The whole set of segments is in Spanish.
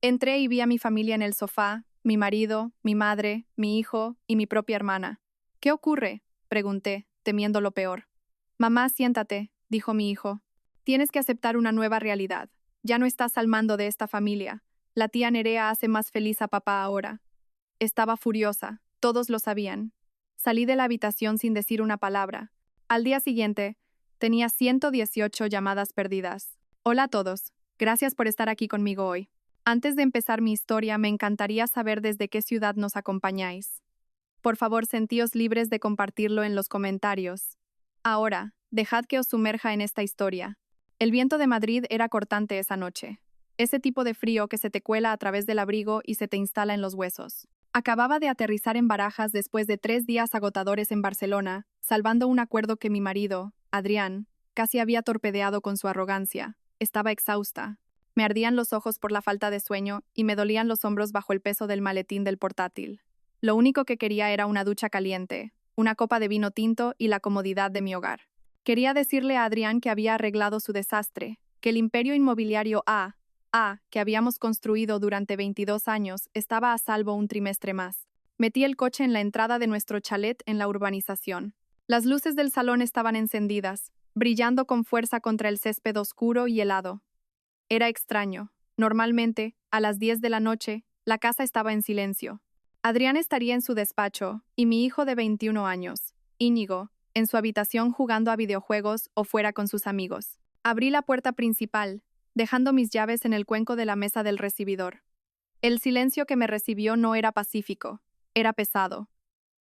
Entré y vi a mi familia en el sofá, mi marido, mi madre, mi hijo y mi propia hermana. ¿Qué ocurre?, pregunté, temiendo lo peor. Mamá, siéntate, dijo mi hijo. Tienes que aceptar una nueva realidad. Ya no estás al mando de esta familia. La tía Nerea hace más feliz a papá ahora. Estaba furiosa, todos lo sabían. Salí de la habitación sin decir una palabra. Al día siguiente, tenía 118 llamadas perdidas. Hola a todos, gracias por estar aquí conmigo hoy. Antes de empezar mi historia, me encantaría saber desde qué ciudad nos acompañáis. Por favor, sentíos libres de compartirlo en los comentarios. Ahora, dejad que os sumerja en esta historia. El viento de Madrid era cortante esa noche. Ese tipo de frío que se te cuela a través del abrigo y se te instala en los huesos. Acababa de aterrizar en Barajas después de 3 días agotadores en Barcelona, salvando un acuerdo que mi marido, Adrián, casi había torpedeado con su arrogancia. Estaba exhausta. Me ardían los ojos por la falta de sueño y me dolían los hombros bajo el peso del maletín del portátil. Lo único que quería era una ducha caliente, una copa de vino tinto y la comodidad de mi hogar. Quería decirle a Adrián que había arreglado su desastre, que el imperio inmobiliario que habíamos construido durante 22 años estaba a salvo un trimestre más. Metí el coche en la entrada de nuestro chalet en la urbanización. Las luces del salón estaban encendidas, brillando con fuerza contra el césped oscuro y helado. Era extraño. Normalmente, a las 10 de la noche, la casa estaba en silencio. Adrián estaría en su despacho, y mi hijo de 21 años, Íñigo, en su habitación jugando a videojuegos o fuera con sus amigos. Abrí la puerta principal, dejando mis llaves en el cuenco de la mesa del recibidor. El silencio que me recibió no era pacífico, era pesado.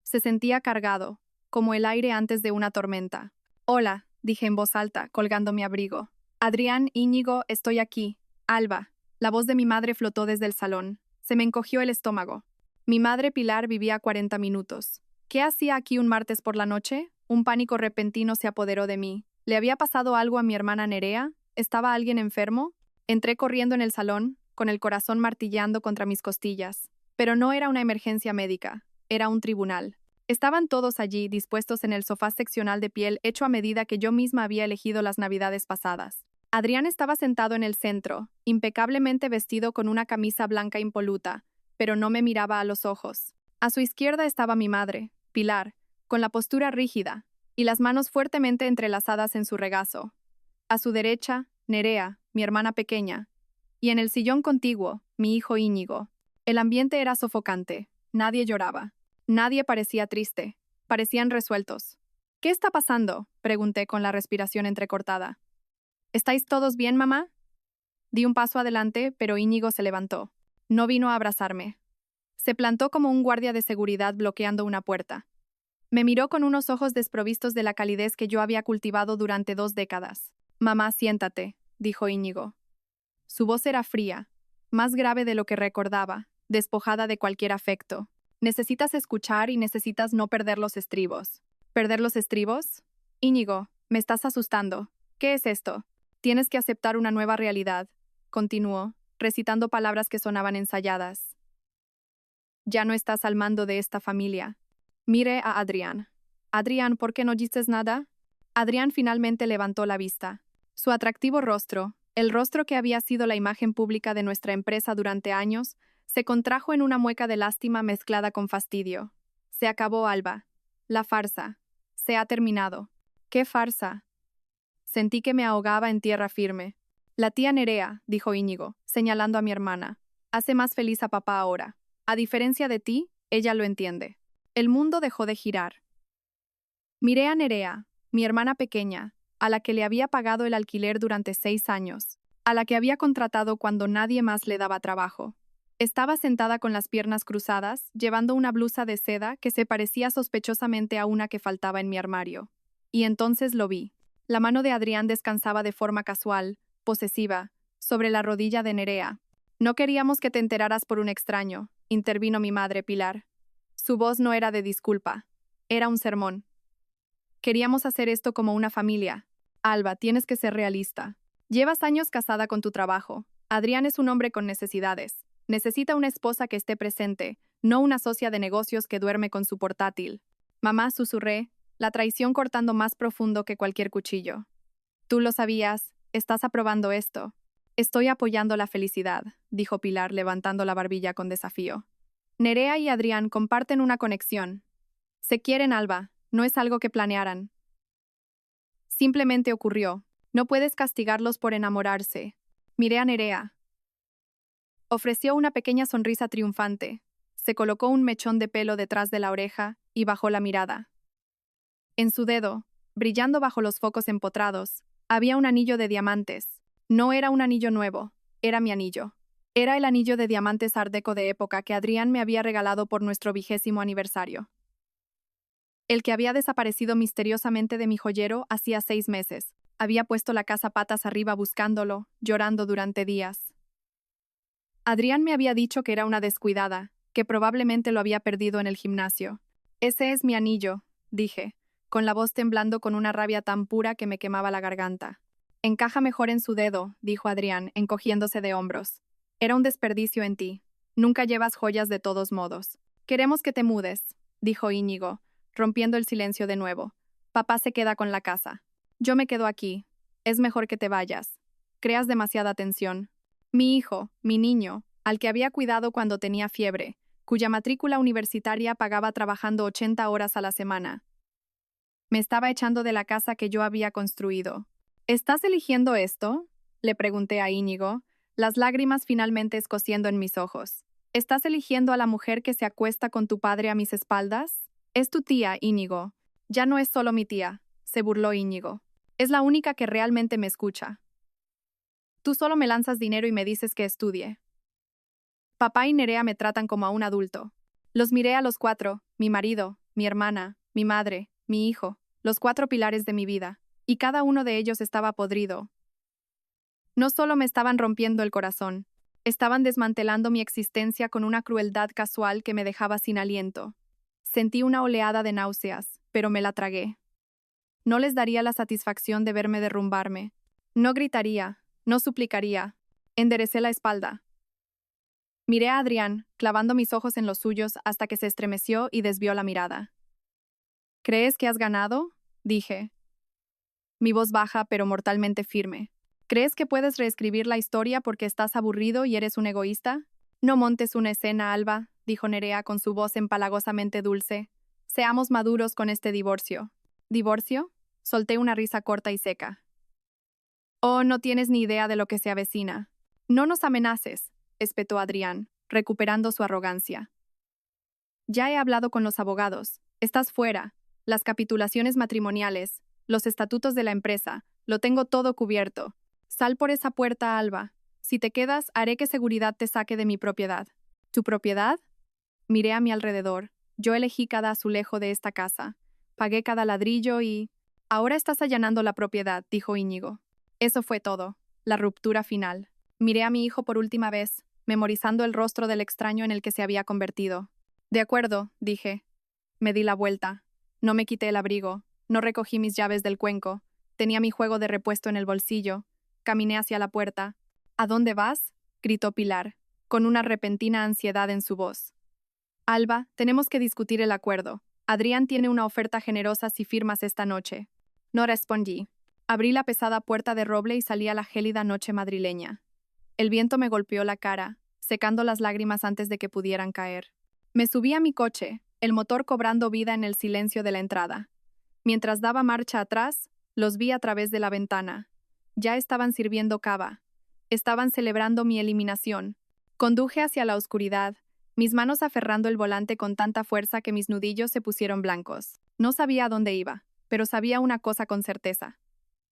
Se sentía cargado, como el aire antes de una tormenta. Hola, dije en voz alta, colgando mi abrigo. Adrián, Íñigo, estoy aquí. Alba. La voz de mi madre flotó desde el salón. Se me encogió el estómago. Mi madre Pilar vivía a 40 minutos. ¿Qué hacía aquí un martes por la noche? Un pánico repentino se apoderó de mí. ¿Le había pasado algo a mi hermana Nerea? ¿Estaba alguien enfermo? Entré corriendo en el salón, con el corazón martilleando contra mis costillas. Pero no era una emergencia médica, era un tribunal. Estaban todos allí, dispuestos en el sofá seccional de piel hecho a medida que yo misma había elegido las navidades pasadas. Adrián estaba sentado en el centro, impecablemente vestido con una camisa blanca impoluta, pero no me miraba a los ojos. A su izquierda estaba mi madre, Pilar, con la postura rígida, y las manos fuertemente entrelazadas en su regazo. A su derecha, Nerea, mi hermana pequeña, y en el sillón contiguo, mi hijo Íñigo. El ambiente era sofocante, nadie lloraba. Nadie parecía triste, parecían resueltos. ¿Qué está pasando?, pregunté con la respiración entrecortada. ¿Estáis todos bien, mamá? Di un paso adelante, pero Íñigo se levantó. No vino a abrazarme. Se plantó como un guardia de seguridad bloqueando una puerta. Me miró con unos ojos desprovistos de la calidez que yo había cultivado durante 2 décadas. Mamá, siéntate, dijo Íñigo. Su voz era fría, más grave de lo que recordaba, despojada de cualquier afecto. Necesitas escuchar y necesitas no perder los estribos. ¿Perder los estribos? Íñigo, me estás asustando. ¿Qué es esto? Tienes que aceptar una nueva realidad, continuó, recitando palabras que sonaban ensayadas. Ya no estás al mando de esta familia. Mire a Adrián. Adrián, ¿por qué no dices nada? Adrián finalmente levantó la vista. Su atractivo rostro, el rostro que había sido la imagen pública de nuestra empresa durante años, se contrajo en una mueca de lástima mezclada con fastidio. Se acabó, Alba. La farsa. Se ha terminado. ¿Qué farsa? Sentí que me ahogaba en tierra firme. La tía Nerea, dijo Íñigo, señalando a mi hermana, hace más feliz a papá ahora. A diferencia de ti, ella lo entiende. El mundo dejó de girar. Miré a Nerea, mi hermana pequeña, a la que le había pagado el alquiler durante 6 años, a la que había contratado cuando nadie más le daba trabajo. Estaba sentada con las piernas cruzadas, llevando una blusa de seda que se parecía sospechosamente a una que faltaba en mi armario. Y entonces lo vi. La mano de Adrián descansaba de forma casual, posesiva, sobre la rodilla de Nerea. No queríamos que te enteraras por un extraño, intervino mi madre Pilar. Su voz no era de disculpa, era un sermón. Queríamos hacer esto como una familia. Alba, tienes que ser realista. Llevas años casada con tu trabajo. Adrián es un hombre con necesidades. Necesita una esposa que esté presente, no una socia de negocios que duerme con su portátil. Mamá, susurré, la traición cortando más profundo que cualquier cuchillo. Tú lo sabías, estás aprobando esto. Estoy apoyando la felicidad, dijo Pilar levantando la barbilla con desafío. Nerea y Adrián comparten una conexión. Se quieren, Alba, no es algo que planearan. Simplemente ocurrió. No puedes castigarlos por enamorarse. Miré a Nerea. Ofreció una pequeña sonrisa triunfante. Se colocó un mechón de pelo detrás de la oreja y bajó la mirada. En su dedo, brillando bajo los focos empotrados, había un anillo de diamantes. No era un anillo nuevo, era mi anillo. Era el anillo de diamantes Art Deco de época que Adrián me había regalado por nuestro 20º aniversario. El que había desaparecido misteriosamente de mi joyero hacía 6 meses. Había puesto la casa patas arriba buscándolo, llorando durante días. Adrián me había dicho que era una descuidada, que probablemente lo había perdido en el gimnasio. Ese es mi anillo, dije, con la voz temblando con una rabia tan pura que me quemaba la garganta. Encaja mejor en su dedo, dijo Adrián, encogiéndose de hombros. Era un desperdicio en ti. Nunca llevas joyas de todos modos. Queremos que te mudes, dijo Íñigo, rompiendo el silencio de nuevo. Papá se queda con la casa. Yo me quedo aquí. Es mejor que te vayas. Creas demasiada tensión. Mi hijo, mi niño, al que había cuidado cuando tenía fiebre, cuya matrícula universitaria pagaba trabajando 80 horas a la semana. Me estaba echando de la casa que yo había construido. ¿Estás eligiendo esto?, le pregunté a Íñigo, las lágrimas finalmente escociendo en mis ojos. ¿Estás eligiendo a la mujer que se acuesta con tu padre a mis espaldas? Es tu tía, Íñigo. Ya no es solo mi tía, se burló Íñigo. Es la única que realmente me escucha. Tú solo me lanzas dinero y me dices que estudie. Papá y Nerea me tratan como a un adulto. Los miré a los 4, mi marido, mi hermana, mi madre, mi hijo, los 4 pilares de mi vida, y cada uno de ellos estaba podrido. No solo me estaban rompiendo el corazón, estaban desmantelando mi existencia con una crueldad casual que me dejaba sin aliento. Sentí una oleada de náuseas, pero me la tragué. No les daría la satisfacción de verme derrumbarme. No gritaría, no suplicaría. Enderecé la espalda. Miré a Adrián, clavando mis ojos en los suyos hasta que se estremeció y desvió la mirada. ¿Crees que has ganado?, dije. Mi voz baja pero mortalmente firme. ¿Crees que puedes reescribir la historia porque estás aburrido y eres un egoísta? No montes una escena, Alba, dijo Nerea con su voz empalagosamente dulce. Seamos maduros con este divorcio. ¿Divorcio? Solté una risa corta y seca. Oh, no tienes ni idea de lo que se avecina. No nos amenaces, espetó Adrián, recuperando su arrogancia. Ya he hablado con los abogados. Estás fuera. Las capitulaciones matrimoniales, los estatutos de la empresa, lo tengo todo cubierto. Sal por esa puerta, Alba. Si te quedas, haré que seguridad te saque de mi propiedad. ¿Tu propiedad? Miré a mi alrededor. Yo elegí cada azulejo de esta casa. Pagué cada ladrillo y... Ahora estás allanando la propiedad, dijo Íñigo. Eso fue todo. La ruptura final. Miré a mi hijo por última vez, memorizando el rostro del extraño en el que se había convertido. De acuerdo, dije. Me di la vuelta. No me quité el abrigo. No recogí mis llaves del cuenco. Tenía mi juego de repuesto en el bolsillo. Caminé hacia la puerta. ¿A dónde vas?, gritó Pilar, con una repentina ansiedad en su voz. Alba, tenemos que discutir el acuerdo. Adrián tiene una oferta generosa si firmas esta noche. No respondí. Abrí la pesada puerta de roble y salí a la gélida noche madrileña. El viento me golpeó la cara, secando las lágrimas antes de que pudieran caer. Me subí a mi coche, el motor cobrando vida en el silencio de la entrada. Mientras daba marcha atrás, los vi a través de la ventana. Ya estaban sirviendo cava. Estaban celebrando mi eliminación. Conduje hacia la oscuridad, mis manos aferrando el volante con tanta fuerza que mis nudillos se pusieron blancos. No sabía a dónde iba, pero sabía una cosa con certeza.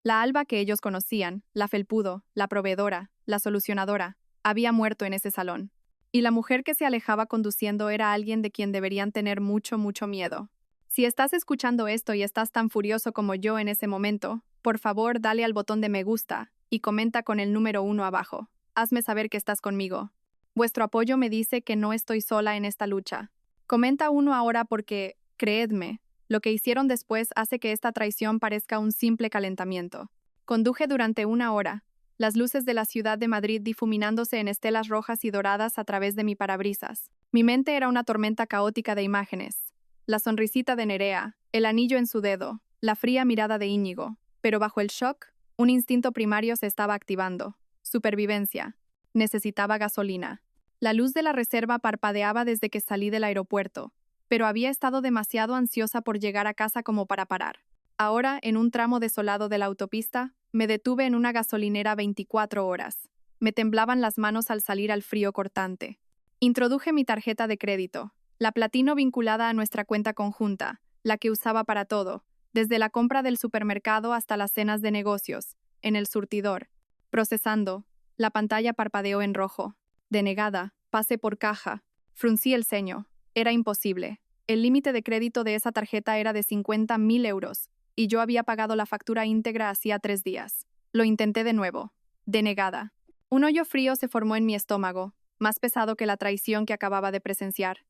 La Alba que ellos conocían, la felpudo, la proveedora, la solucionadora, había muerto en ese salón. Y la mujer que se alejaba conduciendo era alguien de quien deberían tener mucho, mucho miedo. Si estás escuchando esto y estás tan furioso como yo en ese momento, por favor dale al botón de me gusta y comenta con el número 1 abajo. Hazme saber que estás conmigo. Vuestro apoyo me dice que no estoy sola en esta lucha. Comenta 1 ahora porque, creedme, lo que hicieron después hace que esta traición parezca un simple calentamiento. Conduje durante 1 hora, las luces de la ciudad de Madrid difuminándose en estelas rojas y doradas a través de mi parabrisas. Mi mente era una tormenta caótica de imágenes. La sonrisita de Nerea, el anillo en su dedo, la fría mirada de Íñigo. Pero bajo el shock, un instinto primario se estaba activando. Supervivencia. Necesitaba gasolina. La luz de la reserva parpadeaba desde que salí del aeropuerto, pero había estado demasiado ansiosa por llegar a casa como para parar. Ahora, en un tramo desolado de la autopista, me detuve en una gasolinera 24 horas. Me temblaban las manos al salir al frío cortante. Introduje mi tarjeta de crédito, la platino vinculada a nuestra cuenta conjunta, la que usaba para todo, desde la compra del supermercado hasta las cenas de negocios, en el surtidor. Procesando, la pantalla parpadeó en rojo. Denegada, pasé por caja. Fruncí el ceño. Era imposible. El límite de crédito de esa tarjeta era de 50.000 euros, y yo había pagado la factura íntegra hacía 3 días. Lo intenté de nuevo. Denegada. Un hoyo frío se formó en mi estómago, más pesado que la traición que acababa de presenciar.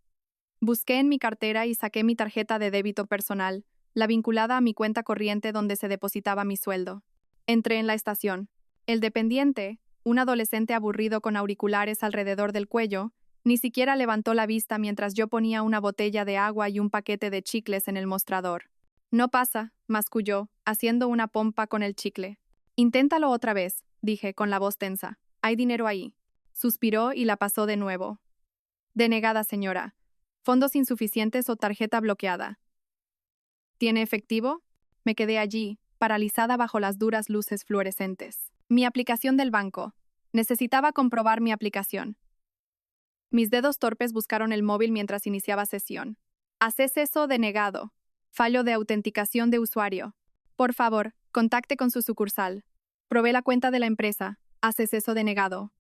Busqué en mi cartera y saqué mi tarjeta de débito personal, la vinculada a mi cuenta corriente donde se depositaba mi sueldo. Entré en la estación. El dependiente, un adolescente aburrido con auriculares alrededor del cuello, ni siquiera levantó la vista mientras yo ponía una botella de agua y un paquete de chicles en el mostrador. No pasa, masculló, haciendo una pompa con el chicle. Inténtalo otra vez, dije, con la voz tensa. Hay dinero ahí. Suspiró y la pasó de nuevo. Denegada, señora. Fondos insuficientes o tarjeta bloqueada. ¿Tiene efectivo? Me quedé allí, paralizada bajo las duras luces fluorescentes. Mi aplicación del banco. Necesitaba comprobar mi aplicación. Mis dedos torpes buscaron el móvil mientras iniciaba sesión. Acceso denegado. Fallo de autenticación de usuario. Por favor, contacte con su sucursal. Probé la cuenta de la empresa. Acceso denegado.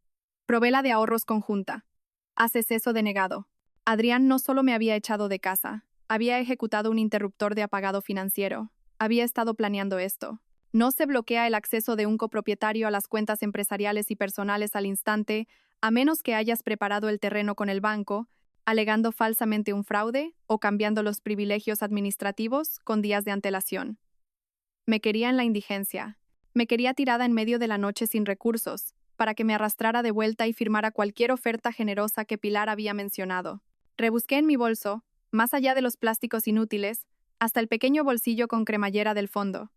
Probé la de ahorros conjunta. Acceso denegado. Adrián no solo me había echado de casa, había ejecutado un interruptor de apagado financiero. Había estado planeando esto. No se bloquea el acceso de un copropietario a las cuentas empresariales y personales al instante, a menos que hayas preparado el terreno con el banco, alegando falsamente un fraude o cambiando los privilegios administrativos con días de antelación. Me quería en la indigencia. Me quería tirada en medio de la noche sin recursos, para que me arrastrara de vuelta y firmara cualquier oferta generosa que Pilar había mencionado. Rebusqué en mi bolso, más allá de los plásticos inútiles, hasta el pequeño bolsillo con cremallera del fondo.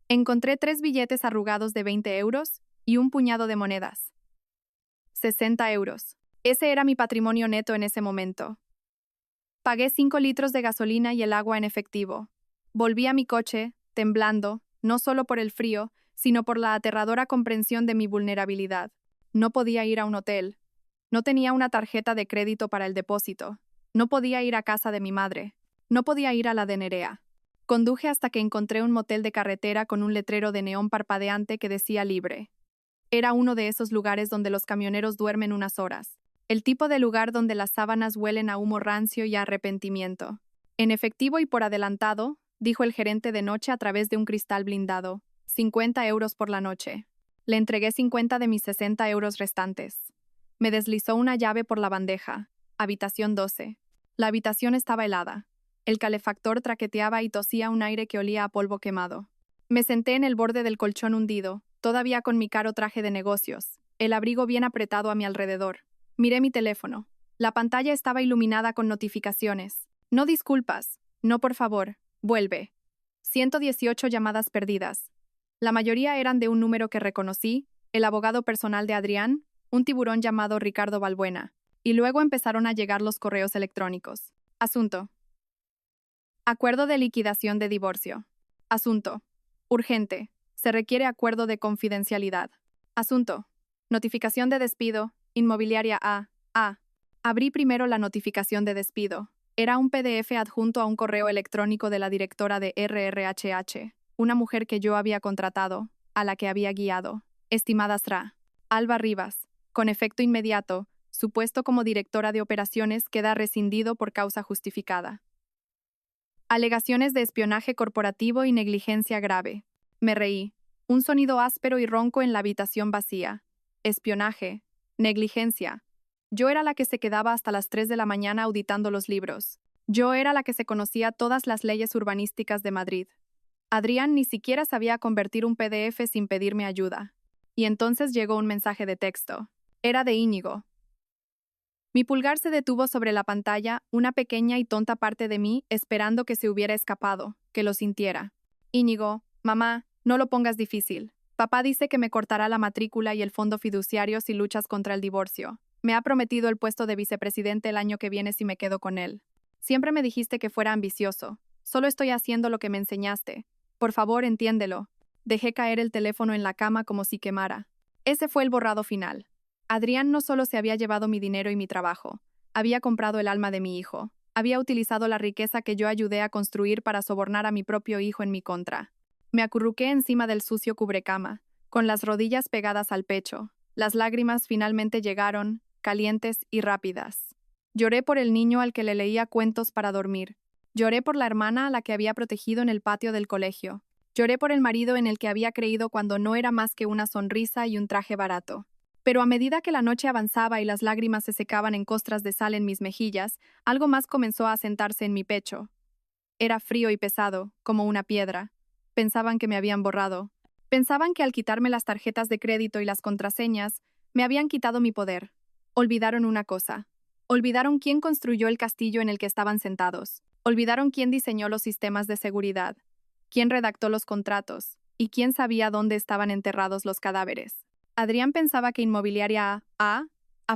Encontré 3 billetes arrugados de 20 euros y un puñado de monedas. 60 euros. Ese era mi patrimonio neto en ese momento. Pagué 5 litros de gasolina y el agua en efectivo. Volví a mi coche, temblando, no solo por el frío, sino por la aterradora comprensión de mi vulnerabilidad. No podía ir a un hotel. No tenía una tarjeta de crédito para el depósito. No podía ir a casa de mi madre. No podía ir a la de Nerea. Conduje hasta que encontré un motel de carretera con un letrero de neón parpadeante que decía libre. Era uno de esos lugares donde los camioneros duermen unas horas. El tipo de lugar donde las sábanas huelen a humo rancio y a arrepentimiento. En efectivo y por adelantado, dijo el gerente de noche a través de un cristal blindado. 50 euros por la noche. Le entregué 50 de mis 60 euros restantes. Me deslizó una llave por la bandeja. Habitación 12. La habitación estaba helada. El calefactor traqueteaba y tosía un aire que olía a polvo quemado. Me senté en el borde del colchón hundido, todavía con mi caro traje de negocios, el abrigo bien apretado a mi alrededor. Miré mi teléfono. La pantalla estaba iluminada con notificaciones. No disculpas. No, por favor. Vuelve. 118 llamadas perdidas. La mayoría eran de un número que reconocí, el abogado personal de Adrián, un tiburón llamado Ricardo Balbuena, y luego empezaron a llegar los correos electrónicos. Asunto. Acuerdo de liquidación de divorcio. Asunto. Urgente. Se requiere acuerdo de confidencialidad. Asunto. Notificación de despido. Inmobiliaria A. Abrí primero la notificación de despido. Era un PDF adjunto a un correo electrónico de la directora de RRHH, una mujer que yo había contratado, a la que había guiado. Estimada Sra. Alba Rivas. Con efecto inmediato, su puesto como directora de operaciones queda rescindido por causa justificada. Alegaciones de espionaje corporativo y negligencia grave. Me reí. Un sonido áspero y ronco en la habitación vacía. Espionaje. Negligencia. Yo era la que se quedaba hasta las 3 de la mañana auditando los libros. Yo era la que se conocía todas las leyes urbanísticas de Madrid. Adrián ni siquiera sabía convertir un PDF sin pedirme ayuda. Y entonces llegó un mensaje de texto. Era de Íñigo. Mi pulgar se detuvo sobre la pantalla, una pequeña y tonta parte de mí esperando que se hubiera escapado, que lo sintiera. Íñigo, mamá, no lo pongas difícil. Papá dice que me cortará la matrícula y el fondo fiduciario si luchas contra el divorcio. Me ha prometido el puesto de vicepresidente el año que viene si me quedo con él. Siempre me dijiste que fuera ambicioso. Solo estoy haciendo lo que me enseñaste. Por favor, entiéndelo. Dejé caer el teléfono en la cama como si quemara. Ese fue el borrado final. Adrián no solo se había llevado mi dinero y mi trabajo, había comprado el alma de mi hijo. Había utilizado la riqueza que yo ayudé a construir para sobornar a mi propio hijo en mi contra. Me acurruqué encima del sucio cubrecama, con las rodillas pegadas al pecho. Las lágrimas finalmente llegaron, calientes y rápidas. Lloré por el niño al que le leía cuentos para dormir. Lloré por la hermana a la que había protegido en el patio del colegio. Lloré por el marido en el que había creído cuando no era más que una sonrisa y un traje barato. Pero a medida que la noche avanzaba y las lágrimas se secaban en costras de sal en mis mejillas, algo más comenzó a asentarse en mi pecho. Era frío y pesado, como una piedra. Pensaban que me habían borrado. Pensaban que al quitarme las tarjetas de crédito y las contraseñas, me habían quitado mi poder. Olvidaron una cosa. Olvidaron quién construyó el castillo en el que estaban sentados. Olvidaron quién diseñó los sistemas de seguridad, quién redactó los contratos y quién sabía dónde estaban enterrados los cadáveres. Adrián pensaba que Inmobiliaria A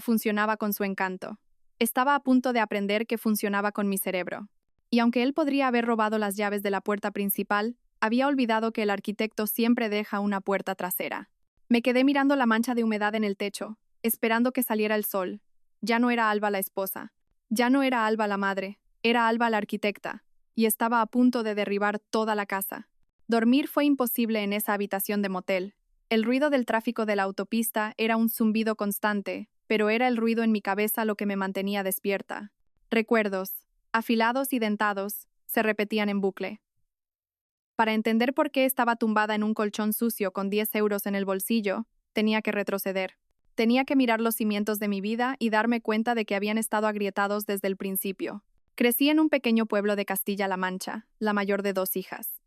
funcionaba con su encanto. Estaba a punto de aprender que funcionaba con mi cerebro. Y aunque él podría haber robado las llaves de la puerta principal, había olvidado que el arquitecto siempre deja una puerta trasera. Me quedé mirando la mancha de humedad en el techo, esperando que saliera el sol. Ya no era Alba la esposa. Ya no era Alba la madre. Era Alba la arquitecta. Y estaba a punto de derribar toda la casa. Dormir fue imposible en esa habitación de motel. El ruido del tráfico de la autopista era un zumbido constante, pero era el ruido en mi cabeza lo que me mantenía despierta. Recuerdos, afilados y dentados, se repetían en bucle. Para entender por qué estaba tumbada en un colchón sucio con 10 euros en el bolsillo, tenía que retroceder. Tenía que mirar los cimientos de mi vida y darme cuenta de que habían estado agrietados desde el principio. Crecí en un pequeño pueblo de Castilla-La Mancha, la mayor de 2 hijas.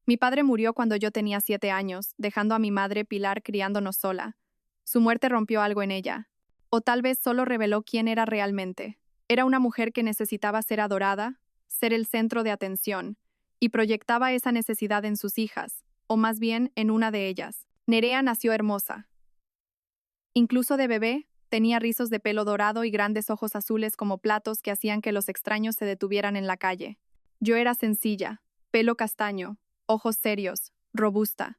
Mi padre murió cuando yo tenía 7 años, dejando a mi madre Pilar criándonos sola. Su muerte rompió algo en ella. O tal vez solo reveló quién era realmente. Era una mujer que necesitaba ser adorada, ser el centro de atención, y proyectaba esa necesidad en sus hijas, o más bien en una de ellas. Nerea nació hermosa. Incluso de bebé, tenía rizos de pelo dorado y grandes ojos azules como platos que hacían que los extraños se detuvieran en la calle. Yo era sencilla, pelo castaño, ojos serios, robusta.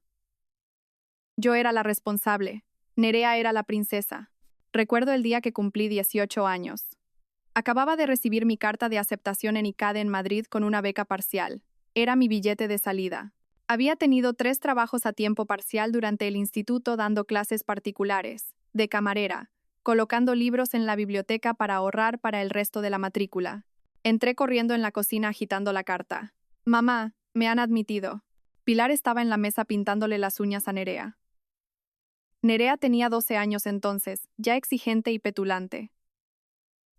Yo era la responsable. Nerea era la princesa. Recuerdo el día que cumplí 18 años. Acababa de recibir mi carta de aceptación en ICADE en Madrid con una beca parcial. Era mi billete de salida. Había tenido 3 trabajos a tiempo parcial durante el instituto dando clases particulares, de camarera, colocando libros en la biblioteca para ahorrar para el resto de la matrícula. Entré corriendo en la cocina agitando la carta. Mamá, me han admitido. Pilar estaba en la mesa pintándole las uñas a Nerea. Nerea tenía 12 años entonces, ya exigente y petulante.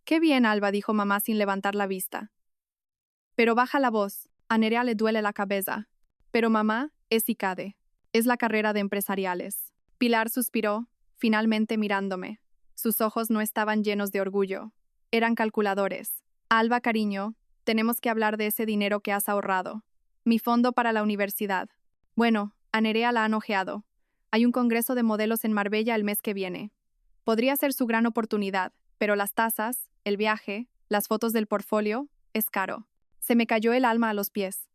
«Qué bien, Alba», dijo mamá sin levantar la vista. «Pero baja la voz, a Nerea le duele la cabeza». «Pero mamá, es ICADE. Es la carrera de empresariales». Pilar suspiró, finalmente mirándome. Sus ojos no estaban llenos de orgullo. Eran calculadores. «Alba, cariño, tenemos que hablar de ese dinero que has ahorrado. Mi fondo para la universidad». Bueno, a Nerea la han ojeado. Hay un congreso de modelos en Marbella el mes que viene. Podría ser su gran oportunidad, pero las tasas, el viaje, las fotos del portfolio, es caro. Se me cayó el alma a los pies.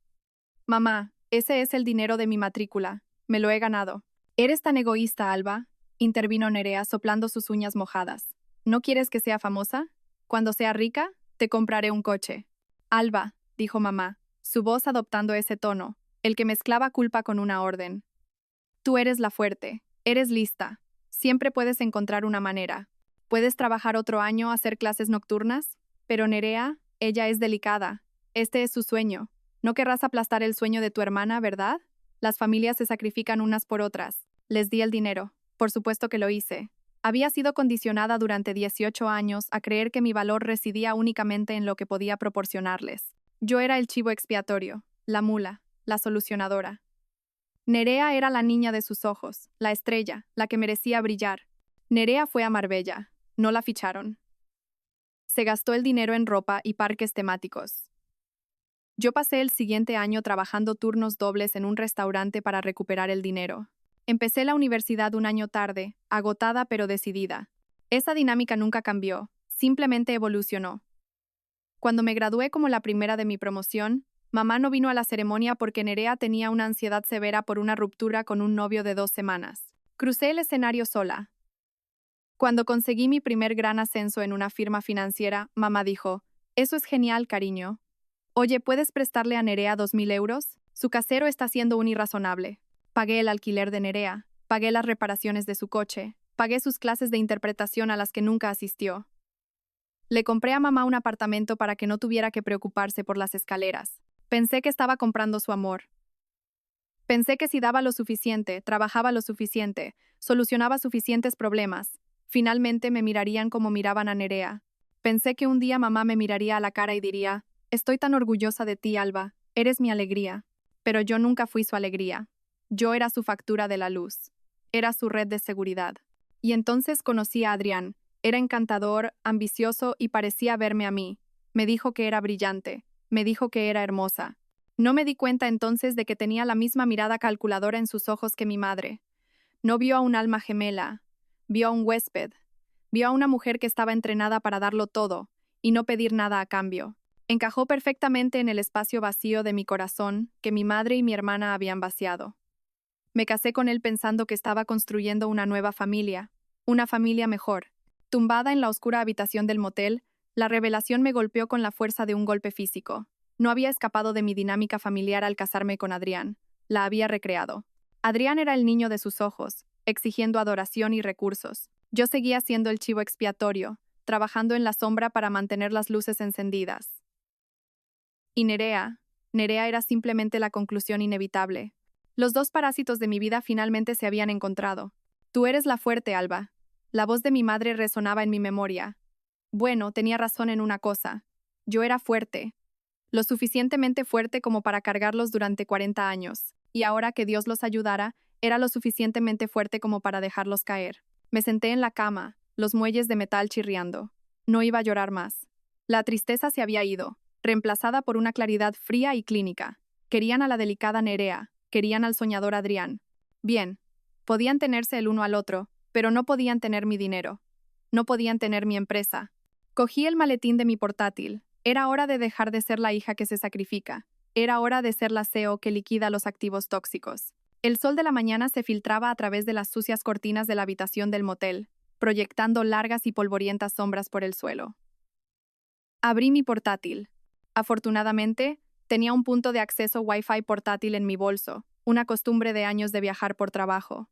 «Mamá, ese es el dinero de mi matrícula. Me lo he ganado». «Eres tan egoísta, Alba», intervino Nerea soplando sus uñas mojadas. «¿No quieres que sea famosa? Cuando sea rica, te compraré un coche». «Alba», dijo mamá, su voz adoptando ese tono, el que mezclaba culpa con una orden. «Tú eres la fuerte, eres lista. Siempre puedes encontrar una manera. Puedes trabajar otro año, hacer clases nocturnas. Pero Nerea, ella es delicada. Este es su sueño. No querrás aplastar el sueño de tu hermana, ¿verdad? Las familias se sacrifican unas por otras. Les di el dinero. Por supuesto que lo hice. Había sido condicionada durante 18 años a creer que mi valor residía únicamente en lo que podía proporcionarles. Yo era el chivo expiatorio, la mula, la solucionadora. Nerea era la niña de sus ojos, la estrella, la que merecía brillar. Nerea fue a Marbella. No la ficharon. Se gastó el dinero en ropa y parques temáticos. Yo pasé el siguiente año trabajando turnos dobles en un restaurante para recuperar el dinero. Empecé la universidad un año tarde, agotada pero decidida. Esa dinámica nunca cambió, simplemente evolucionó. Cuando me gradué como la primera de mi promoción, mamá no vino a la ceremonia porque Nerea tenía una ansiedad severa por una ruptura con un novio de 2 semanas. Crucé el escenario sola. Cuando conseguí mi primer gran ascenso en una firma financiera, mamá dijo: «Eso es genial, cariño. Oye, ¿puedes prestarle a Nerea 2.000 euros? Su casero está siendo un irrazonable». Pagué el alquiler de Nerea, pagué las reparaciones de su coche, pagué sus clases de interpretación a las que nunca asistió. Le compré a mamá un apartamento para que no tuviera que preocuparse por las escaleras. Pensé que estaba comprando su amor. Pensé que si daba lo suficiente, trabajaba lo suficiente, solucionaba suficientes problemas, finalmente me mirarían como miraban a Nerea. Pensé que un día mamá me miraría a la cara y diría: «Estoy tan orgullosa de ti, Alba, eres mi alegría». Pero yo nunca fui su alegría. Yo era su factura de la luz. Era su red de seguridad. Y entonces conocí a Adrián. Era encantador, ambicioso y parecía verme a mí. Me dijo que era brillante. Me dijo que era hermosa. No me di cuenta entonces de que tenía la misma mirada calculadora en sus ojos que mi madre. No vio a un alma gemela. Vio a un huésped. Vio a una mujer que estaba entrenada para darlo todo y no pedir nada a cambio. Encajó perfectamente en el espacio vacío de mi corazón que mi madre y mi hermana habían vaciado. Me casé con él pensando que estaba construyendo una nueva familia, una familia mejor. Tumbada en la oscura habitación del motel, la revelación me golpeó con la fuerza de un golpe físico. No había escapado de mi dinámica familiar al casarme con Adrián, la había recreado. Adrián era el niño de sus ojos, exigiendo adoración y recursos. Yo seguía siendo el chivo expiatorio, trabajando en la sombra para mantener las luces encendidas. Y Nerea era simplemente la conclusión inevitable. Los dos parásitos de mi vida finalmente se habían encontrado. «Tú eres la fuerte, Alba». La voz de mi madre resonaba en mi memoria. Bueno, tenía razón en una cosa. Yo era fuerte. Lo suficientemente fuerte como para cargarlos durante 40 años. Y ahora que Dios los ayudara, era lo suficientemente fuerte como para dejarlos caer. Me senté en la cama, los muelles de metal chirriando. No iba a llorar más. La tristeza se había ido, reemplazada por una claridad fría y clínica. Querían a la delicada Nerea. Querían al soñador Adrián. Bien, podían tenerse el uno al otro, pero no podían tener mi dinero. No podían tener mi empresa. Cogí el maletín de mi portátil. Era hora de dejar de ser la hija que se sacrifica. Era hora de ser la CEO que liquida los activos tóxicos. El sol de la mañana se filtraba a través de las sucias cortinas de la habitación del motel, proyectando largas y polvorientas sombras por el suelo. Abrí mi portátil. Afortunadamente, tenía un punto de acceso Wi-Fi portátil en mi bolso, una costumbre de años de viajar por trabajo.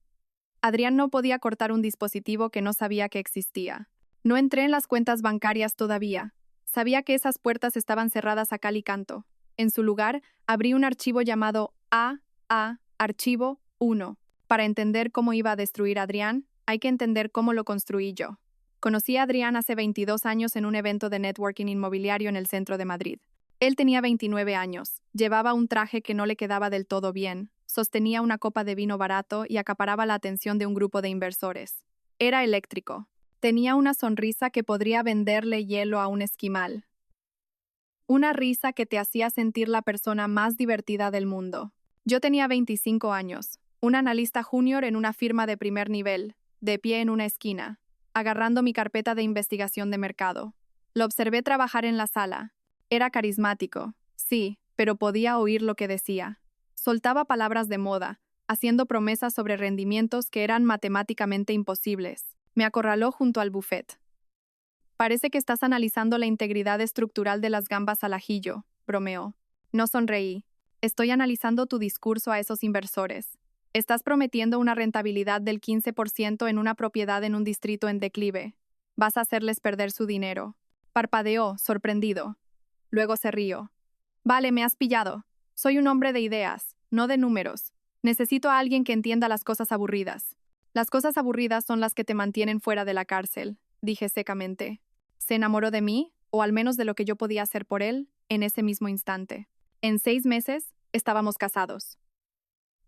Adrián no podía cortar un dispositivo que no sabía que existía. No entré en las cuentas bancarias todavía. Sabía que esas puertas estaban cerradas a cal y canto. En su lugar, abrí un archivo llamado Archivo 1. Para entender cómo iba a destruir a Adrián, hay que entender cómo lo construí yo. Conocí a Adrián hace 22 años en un evento de networking inmobiliario en el centro de Madrid. Él tenía 29 años, llevaba un traje que no le quedaba del todo bien, sostenía una copa de vino barato y acaparaba la atención de un grupo de inversores. Era eléctrico. Tenía una sonrisa que podría venderle hielo a un esquimal. Una risa que te hacía sentir la persona más divertida del mundo. Yo tenía 25 años, un analista junior en una firma de primer nivel, de pie en una esquina, agarrando mi carpeta de investigación de mercado. Lo observé trabajar en la sala. Era carismático, sí, pero podía oír lo que decía. Soltaba palabras de moda, haciendo promesas sobre rendimientos que eran matemáticamente imposibles. Me acorraló junto al buffet. «Parece que estás analizando la integridad estructural de las gambas al ajillo», bromeó. No sonreí. «Estoy analizando tu discurso a esos inversores. Estás prometiendo una rentabilidad del 15% en una propiedad en un distrito en declive. Vas a hacerles perder su dinero». Parpadeó, sorprendido. Luego se rió. «Vale, me has pillado. Soy un hombre de ideas, no de números. Necesito a alguien que entienda las cosas aburridas». «Las cosas aburridas son las que te mantienen fuera de la cárcel», dije secamente. Se enamoró de mí, o al menos de lo que yo podía hacer por él, en ese mismo instante. En 6 meses, estábamos casados.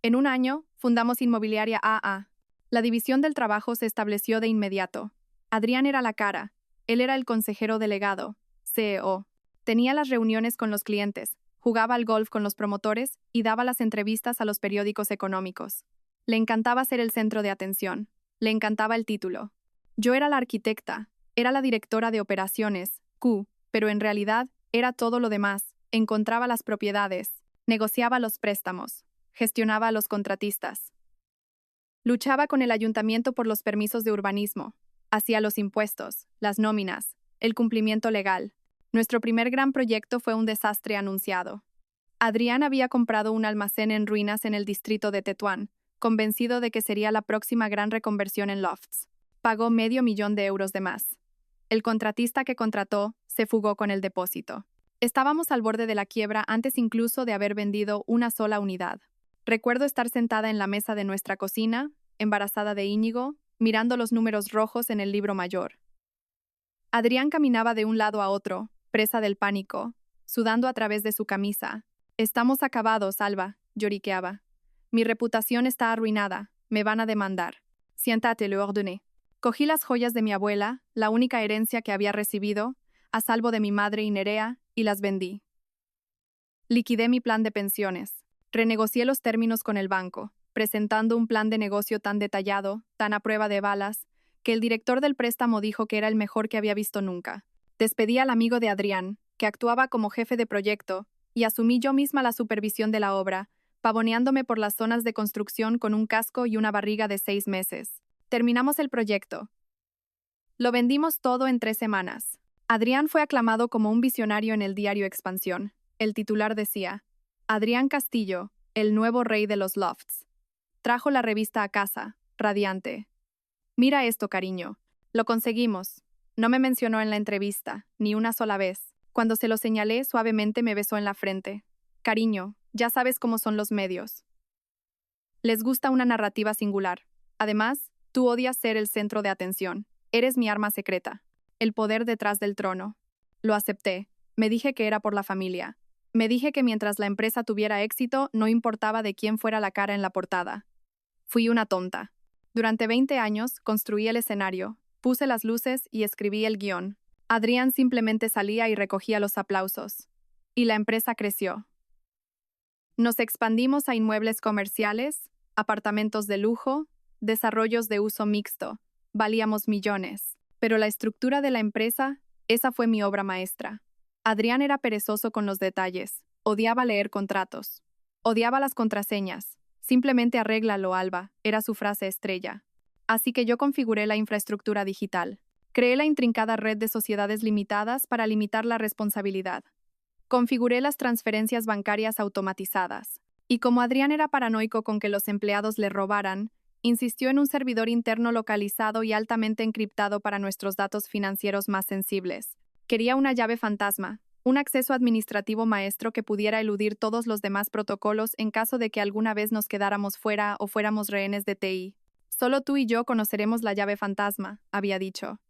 En un año, fundamos Inmobiliaria AA. La división del trabajo se estableció de inmediato. Adrián era la cara. Él era el consejero delegado, CEO. Tenía las reuniones con los clientes, jugaba al golf con los promotores y daba las entrevistas a los periódicos económicos. Le encantaba ser el centro de atención. Le encantaba el título. Yo era la arquitecta, era la directora de operaciones, Q, pero en realidad era todo lo demás. Encontraba las propiedades, negociaba los préstamos, gestionaba a los contratistas. Luchaba con el ayuntamiento por los permisos de urbanismo, hacía los impuestos, las nóminas, el cumplimiento legal. Nuestro primer gran proyecto fue un desastre anunciado. Adrián había comprado un almacén en ruinas en el distrito de Tetuán, convencido de que sería la próxima gran reconversión en lofts. Pagó $500,000 de más. El contratista que contrató se fugó con el depósito. Estábamos al borde de la quiebra antes incluso de haber vendido una sola unidad. Recuerdo estar sentada en la mesa de nuestra cocina, embarazada de Íñigo, mirando los números rojos en el libro mayor. Adrián caminaba de un lado a otro, presa del pánico, sudando a través de su camisa. «Estamos acabados, Alba», lloriqueaba. «Mi reputación está arruinada, me van a demandar». «Siéntate», le ordené. Cogí las joyas de mi abuela, la única herencia que había recibido, a salvo de mi madre y Nerea, y las vendí. Liquidé mi plan de pensiones. Renegocié los términos con el banco, presentando un plan de negocio tan detallado, tan a prueba de balas, que el director del préstamo dijo que era el mejor que había visto nunca. Despedí al amigo de Adrián, que actuaba como jefe de proyecto, y asumí yo misma la supervisión de la obra, pavoneándome por las zonas de construcción con un casco y una barriga de 6 meses. Terminamos el proyecto. Lo vendimos todo en 3 semanas. Adrián fue aclamado como un visionario en el diario Expansión. El titular decía: Adrián Castillo, el nuevo rey de los lofts. Trajo la revista a casa, radiante. «Mira esto, cariño. Lo conseguimos». No me mencionó en la entrevista, ni una sola vez. Cuando se lo señalé, suavemente me besó en la frente. «Cariño, ya sabes cómo son los medios. Les gusta una narrativa singular. Además, tú odias ser el centro de atención. Eres mi arma secreta. El poder detrás del trono». Lo acepté. Me dije que era por la familia. Me dije que mientras la empresa tuviera éxito, no importaba de quién fuera la cara en la portada. Fui una tonta. Durante 20 años, construí el escenario, puse las luces y escribí el guión. Adrián simplemente salía y recogía los aplausos. Y la empresa creció. Nos expandimos a inmuebles comerciales, apartamentos de lujo, desarrollos de uso mixto. Valíamos millones. Pero la estructura de la empresa, esa fue mi obra maestra. Adrián era perezoso con los detalles. Odiaba leer contratos. Odiaba las contraseñas. «Simplemente arréglalo, Alba», era su frase estrella. Así que yo configuré la infraestructura digital. Creé la intrincada red de sociedades limitadas para limitar la responsabilidad. Configuré las transferencias bancarias automatizadas. Y como Adrián era paranoico con que los empleados le robaran, insistió en un servidor interno localizado y altamente encriptado para nuestros datos financieros más sensibles. Quería una llave fantasma, un acceso administrativo maestro que pudiera eludir todos los demás protocolos en caso de que alguna vez nos quedáramos fuera o fuéramos rehenes de TI. «Solo tú y yo conoceremos la llave fantasma», había dicho.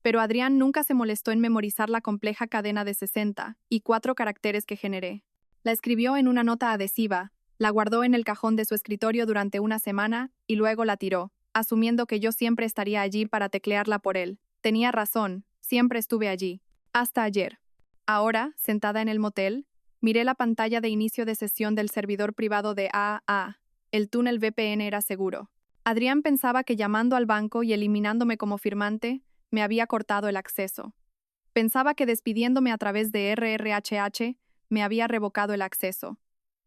Pero Adrián nunca se molestó en memorizar la compleja cadena de 64 caracteres que generé. La escribió en una nota adhesiva, la guardó en el cajón de su escritorio durante una semana y luego la tiró, asumiendo que yo siempre estaría allí para teclearla por él. Tenía razón, siempre estuve allí. Hasta ayer. Ahora, sentada en el motel, miré la pantalla de inicio de sesión del servidor privado de AA. El túnel VPN era seguro. Adrián pensaba que llamando al banco y eliminándome como firmante, me había cortado el acceso. Pensaba que despidiéndome a través de RRHH, me había revocado el acceso.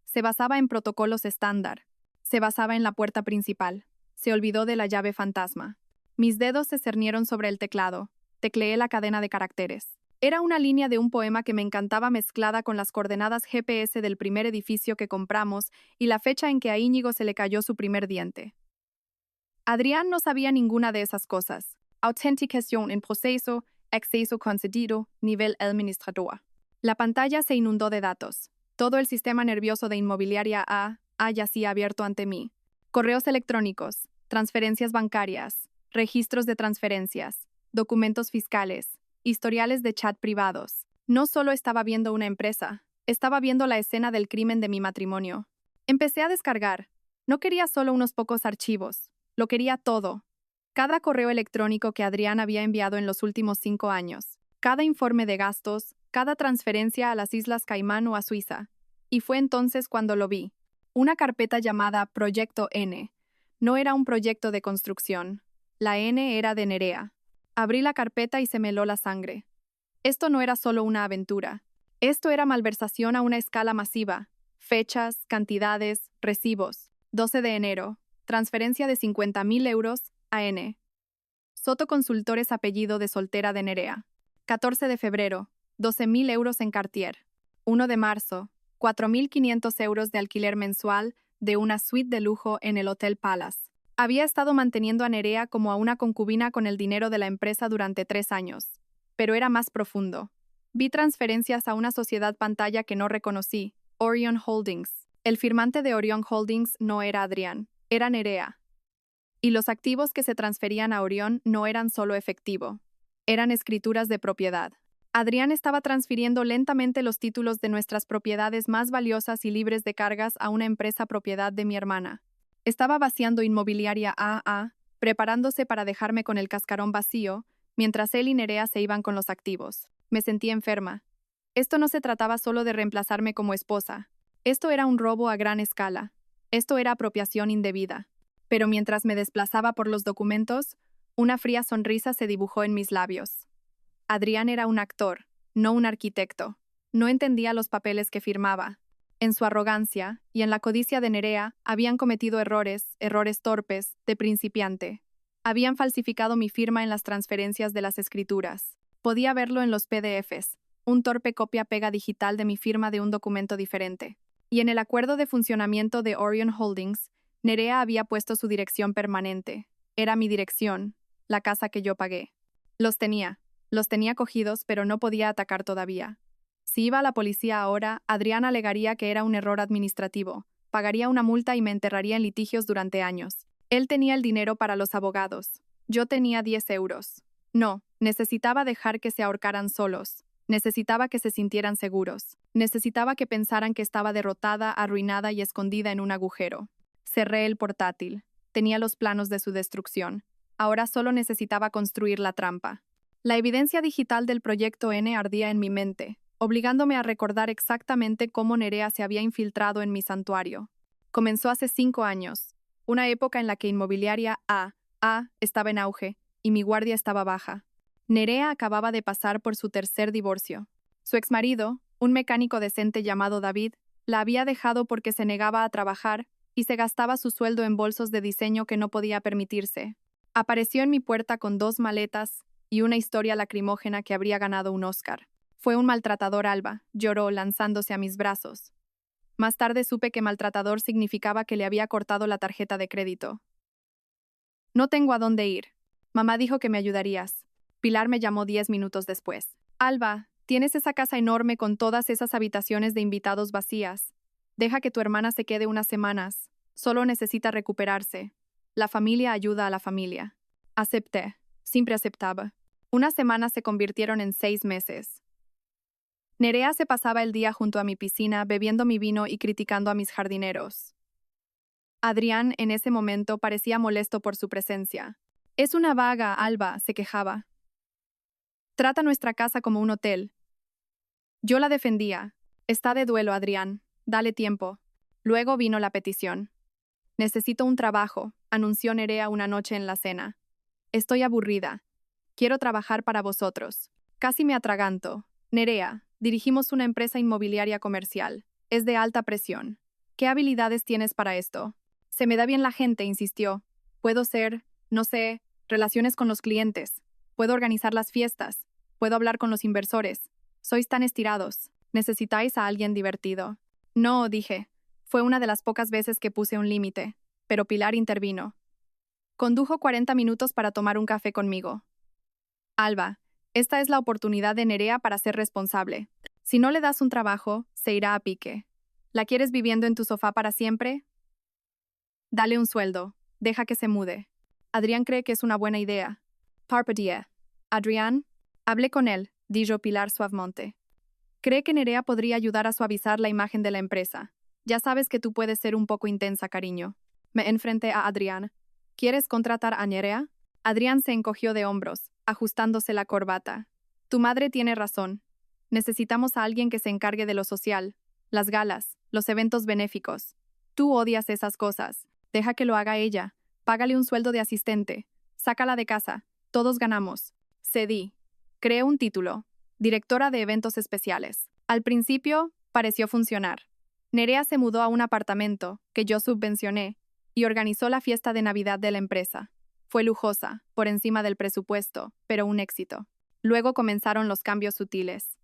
Se basaba en protocolos estándar. Se basaba en la puerta principal. Se olvidó de la llave fantasma. Mis dedos se cernieron sobre el teclado. Tecleé la cadena de caracteres. Era una línea de un poema que me encantaba mezclada con las coordenadas GPS del primer edificio que compramos y la fecha en que a Íñigo se le cayó su primer diente. Adrián no sabía ninguna de esas cosas. Autenticación en proceso, acceso concedido, nivel administrador. La pantalla se inundó de datos. Todo el sistema nervioso de Inmobiliaria A yacía abierto ante mí. Correos electrónicos, transferencias bancarias, registros de transferencias, documentos fiscales, historiales de chat privados. No solo estaba viendo una empresa, estaba viendo la escena del crimen de mi matrimonio. Empecé a descargar. No quería solo unos pocos archivos, lo quería todo. Cada correo electrónico que Adrián había enviado en los últimos 5 años, cada informe de gastos, cada transferencia a las Islas Caimán o a Suiza. Y fue entonces cuando lo vi. Una carpeta llamada Proyecto N. No era un proyecto de construcción. La N era de Nerea. Abrí la carpeta y se me heló la sangre. Esto no era solo una aventura. Esto era malversación a una escala masiva. Fechas, cantidades, recibos. 12 de enero. Transferencia de 50.000 euros a N. Soto Consultores, apellido de soltera de Nerea. 14 de febrero. 12.000 euros en Cartier. 1 de marzo. 4.500 euros de alquiler mensual de una suite de lujo en el Hotel Palace. Había estado manteniendo a Nerea como a una concubina con el dinero de la empresa durante 3 años. Pero era más profundo. Vi transferencias a una sociedad pantalla que no reconocí, Orion Holdings. El firmante de Orion Holdings no era Adrián, era Nerea. Y los activos que se transferían a Orión no eran solo efectivo, eran escrituras de propiedad. Adrián estaba transfiriendo lentamente los títulos de nuestras propiedades más valiosas y libres de cargas a una empresa propiedad de mi hermana. Estaba vaciando Inmobiliaria AA, preparándose para dejarme con el cascarón vacío, mientras él y Nerea se iban con los activos. Me sentí enferma. Esto no se trataba solo de reemplazarme como esposa. Esto era un robo a gran escala. Esto era apropiación indebida. Pero mientras me desplazaba por los documentos, una fría sonrisa se dibujó en mis labios. Adrián era un actor, no un arquitecto. No entendía los papeles que firmaba. En su arrogancia y en la codicia de Nerea habían cometido errores torpes, de principiante. Habían falsificado mi firma en las transferencias de las escrituras. Podía verlo en los PDFs, un torpe copia-pega digital de mi firma de un documento diferente. Y en el acuerdo de funcionamiento de Orion Holdings, Nerea había puesto su dirección permanente. Era mi dirección, la casa que yo pagué. Los tenía cogidos, pero no podía atacar todavía. Si iba a la policía ahora, Adrián alegaría que era un error administrativo, pagaría una multa y me enterraría en litigios durante años. Él tenía el dinero para los abogados. Yo tenía 10 euros. No, necesitaba dejar que se ahorcaran solos. Necesitaba que se sintieran seguros. Necesitaba que pensaran que estaba derrotada, arruinada y escondida en un agujero. Cerré el portátil. Tenía los planos de su destrucción. Ahora solo necesitaba construir la trampa. La evidencia digital del proyecto N ardía en mi mente, obligándome a recordar exactamente cómo Nerea se había infiltrado en mi santuario. Comenzó hace 5 años, una época en la que Inmobiliaria AA estaba en auge y mi guardia estaba baja. Nerea acababa de pasar por su tercer divorcio. Su exmarido, un mecánico decente llamado David, la había dejado porque se negaba a trabajar y se gastaba su sueldo en bolsos de diseño que no podía permitirse. Apareció en mi puerta con 2 maletas y una historia lacrimógena que habría ganado un Oscar. Fue un maltratador, Alba, lloró lanzándose a mis brazos. Más tarde supe que maltratador significaba que le había cortado la tarjeta de crédito. No tengo a dónde ir. Mamá dijo que me ayudarías. Pilar me llamó 10 minutos después. Alba, tienes esa casa enorme con todas esas habitaciones de invitados vacías. Deja que tu hermana se quede unas semanas. Solo necesita recuperarse. La familia ayuda a la familia. Acepté. Siempre aceptaba. Unas semanas se convirtieron en 6 meses. Nerea se pasaba el día junto a mi piscina bebiendo mi vino y criticando a mis jardineros. Adrián, en ese momento, parecía molesto por su presencia. Es una vaga, Alba, se quejaba. Trata nuestra casa como un hotel. Yo la defendía. Está de duelo, Adrián. Dale tiempo. Luego vino la petición. Necesito un trabajo, anunció Nerea una noche en la cena. Estoy aburrida. Quiero trabajar para vosotros. Casi me atraganto. Nerea, dirigimos una empresa inmobiliaria comercial. Es de alta presión. ¿Qué habilidades tienes para esto? Se me da bien la gente, insistió. Puedo ser, no sé, relaciones con los clientes. Puedo organizar las fiestas. Puedo hablar con los inversores. Sois tan estirados. Necesitáis a alguien divertido. No, dije. Fue una de las pocas veces que puse un límite. Pero Pilar intervino. Condujo 40 minutos para tomar un café conmigo. Alba, esta es la oportunidad de Nerea para ser responsable. Si no le das un trabajo, se irá a pique. ¿La quieres viviendo en tu sofá para siempre? Dale un sueldo. Deja que se mude. Adrián cree que es una buena idea. Parpadía. Adrián, hablé con él, dijo Pilar suavemente. Cree que Nerea podría ayudar a suavizar la imagen de la empresa. Ya sabes que tú puedes ser un poco intensa, cariño. Me enfrenté a Adrián. ¿Quieres contratar a Nerea? Adrián se encogió de hombros, ajustándose la corbata. Tu madre tiene razón. Necesitamos a alguien que se encargue de lo social, las galas, los eventos benéficos. Tú odias esas cosas. Deja que lo haga ella. Págale un sueldo de asistente. Sácala de casa. Todos ganamos. Cedí. Creé un título. Directora de eventos especiales. Al principio, pareció funcionar. Nerea se mudó a un apartamento, que yo subvencioné, y organizó la fiesta de Navidad de la empresa. Fue lujosa, por encima del presupuesto, pero un éxito. Luego comenzaron los cambios sutiles.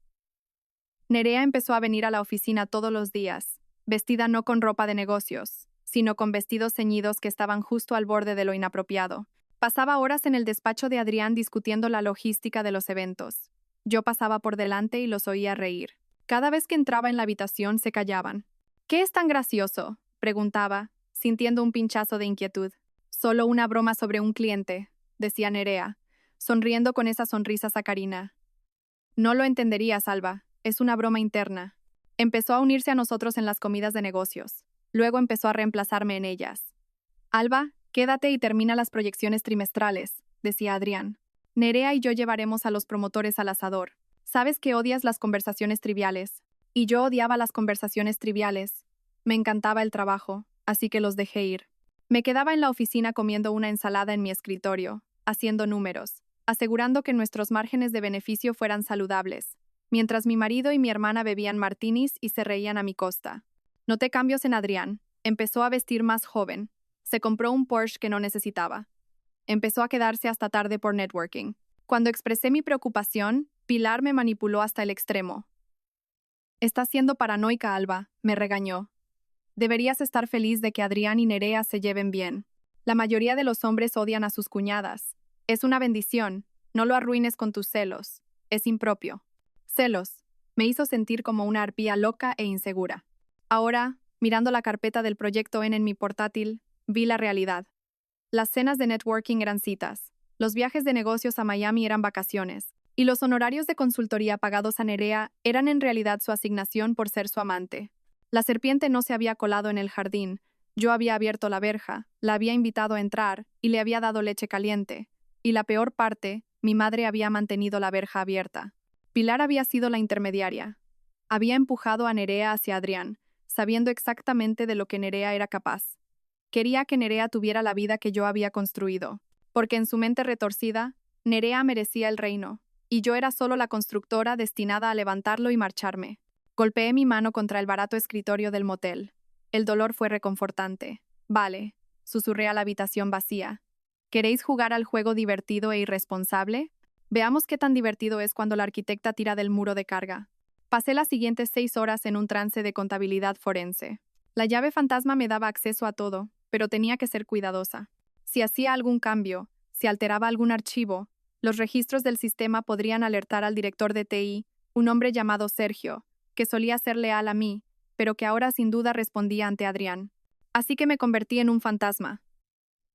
Nerea empezó a venir a la oficina todos los días, vestida no con ropa de negocios, sino con vestidos ceñidos que estaban justo al borde de lo inapropiado. Pasaba horas en el despacho de Adrián discutiendo la logística de los eventos. Yo pasaba por delante y los oía reír. Cada vez que entraba en la habitación se callaban. ¿Qué es tan gracioso?, preguntaba, sintiendo un pinchazo de inquietud. Solo una broma sobre un cliente, decía Nerea, sonriendo con esa sonrisa sacarina. No lo entenderías, Alba, es una broma interna. Empezó a unirse a nosotros en las comidas de negocios. Luego empezó a reemplazarme en ellas. Alba, quédate y termina las proyecciones trimestrales, decía Adrián. Nerea y yo llevaremos a los promotores al asador. Sabes que odias las conversaciones triviales. Y yo odiaba las conversaciones triviales. Me encantaba el trabajo, así que los dejé ir. Me quedaba en la oficina comiendo una ensalada en mi escritorio, haciendo números, asegurando que nuestros márgenes de beneficio fueran saludables, mientras mi marido y mi hermana bebían martinis y se reían a mi costa. Noté cambios en Adrián. Empezó a vestir más joven. Se compró un Porsche que no necesitaba. Empezó a quedarse hasta tarde por networking. Cuando expresé mi preocupación, Pilar me manipuló hasta el extremo. «Estás siendo paranoica, Alba», me regañó. «Deberías estar feliz de que Adrián y Nerea se lleven bien. La mayoría de los hombres odian a sus cuñadas. Es una bendición. No lo arruines con tus celos. Es impropio». Celos. Me hizo sentir como una arpía loca e insegura. Ahora, mirando la carpeta del proyecto N en mi portátil, vi la realidad. Las cenas de networking eran citas, los viajes de negocios a Miami eran vacaciones, y los honorarios de consultoría pagados a Nerea eran en realidad su asignación por ser su amante. La serpiente no se había colado en el jardín, yo había abierto la verja, la había invitado a entrar y le había dado leche caliente. Y la peor parte, mi madre había mantenido la verja abierta. Pilar había sido la intermediaria. Había empujado a Nerea hacia Adrián, sabiendo exactamente de lo que Nerea era capaz. Quería que Nerea tuviera la vida que yo había construido, porque en su mente retorcida, Nerea merecía el reino, y yo era solo la constructora destinada a levantarlo y marcharme. Golpeé mi mano contra el barato escritorio del motel. El dolor fue reconfortante. «Vale», susurré a la habitación vacía. «¿Queréis jugar al juego divertido e irresponsable? Veamos qué tan divertido es cuando la arquitecta tira del muro de carga». Pasé las siguientes 6 horas en un trance de contabilidad forense. La llave fantasma me daba acceso a todo, pero tenía que ser cuidadosa. Si hacía algún cambio, si alteraba algún archivo, los registros del sistema podrían alertar al director de TI, un hombre llamado Sergio, que solía ser leal a mí, pero que ahora sin duda respondía ante Adrián. Así que me convertí en un fantasma.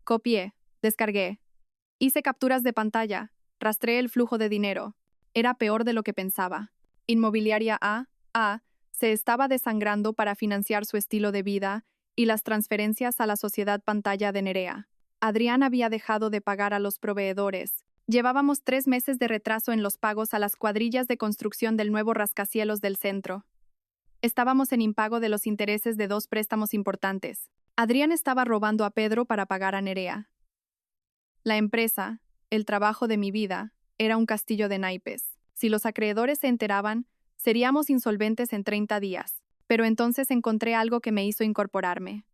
Copié, descargué. Hice capturas de pantalla, rastreé el flujo de dinero. Era peor de lo que pensaba. Inmobiliaria A se estaba desangrando para financiar su estilo de vida y las transferencias a la sociedad pantalla de Nerea. Adrián había dejado de pagar a los proveedores. Llevábamos 3 meses de retraso en los pagos a las cuadrillas de construcción del nuevo rascacielos del centro. Estábamos en impago de los intereses de 2 préstamos importantes. Adrián estaba robando a Pedro para pagar a Nerea. La empresa, el trabajo de mi vida, era un castillo de naipes. Si los acreedores se enteraban, seríamos insolventes en 30 días. Pero entonces encontré algo que me hizo incorporarme.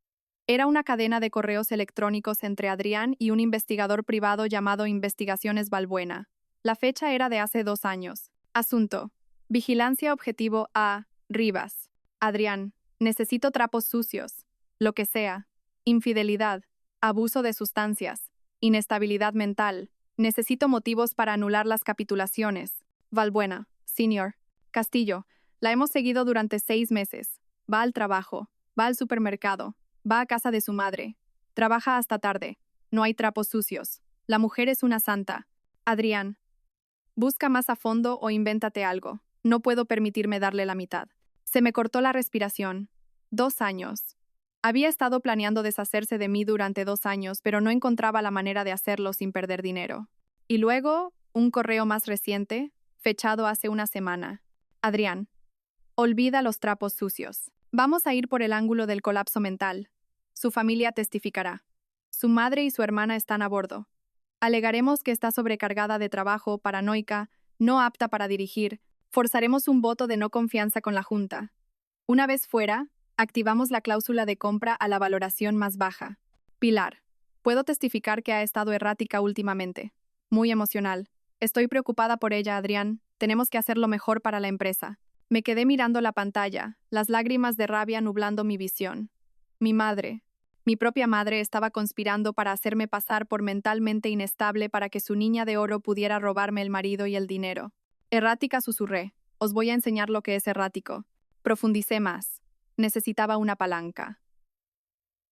Era una cadena de correos electrónicos entre Adrián y un investigador privado llamado Investigaciones Balbuena. La fecha era de hace 2 años. Asunto: vigilancia objetivo A. Rivas. Adrián: necesito trapos sucios. Lo que sea. Infidelidad. Abuso de sustancias. Inestabilidad mental. Necesito motivos para anular las capitulaciones. Balbuena, Senior. Castillo: la hemos seguido durante 6 meses. Va al trabajo. Va al supermercado. Va a casa de su madre. Trabaja hasta tarde. No hay trapos sucios. La mujer es una santa. Adrián: busca más a fondo o invéntate algo. No puedo permitirme darle la mitad. Se me cortó la respiración. 2 años. Había estado planeando deshacerse de mí durante 2 años, pero no encontraba la manera de hacerlo sin perder dinero. Y luego, un correo más reciente, fechado hace una semana. Adrián: olvida los trapos sucios. Vamos a ir por el ángulo del colapso mental. Su familia testificará. Su madre y su hermana están a bordo. Alegaremos que está sobrecargada de trabajo, paranoica, no apta para dirigir. Forzaremos un voto de no confianza con la Junta. Una vez fuera, activamos la cláusula de compra a la valoración más baja. Pilar. Puedo testificar que ha estado errática últimamente. Muy emocional. Estoy preocupada por ella, Adrián. Tenemos que hacer lo mejor para la empresa. Me quedé mirando la pantalla, las lágrimas de rabia nublando mi visión. Mi madre. Mi propia madre estaba conspirando para hacerme pasar por mentalmente inestable para que su niña de oro pudiera robarme el marido y el dinero. Errática, susurré. Os voy a enseñar lo que es errático. Profundicé más. Necesitaba una palanca.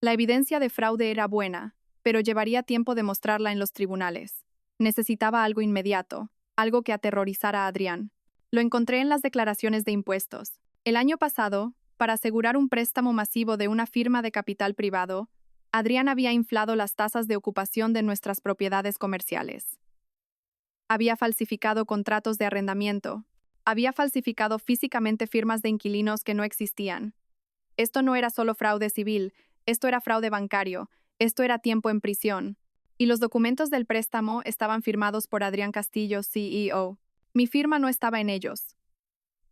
La evidencia de fraude era buena, pero llevaría tiempo demostrarla en los tribunales. Necesitaba algo inmediato, algo que aterrorizara a Adrián. Lo encontré en las declaraciones de impuestos. El año pasado, para asegurar un préstamo masivo de una firma de capital privado, Adrián había inflado las tasas de ocupación de nuestras propiedades comerciales. Había falsificado contratos de arrendamiento. Había falsificado físicamente firmas de inquilinos que no existían. Esto no era solo fraude civil, esto era fraude bancario, esto era tiempo en prisión. Y los documentos del préstamo estaban firmados por Adrián Castillo, CEO. Mi firma no estaba en ellos.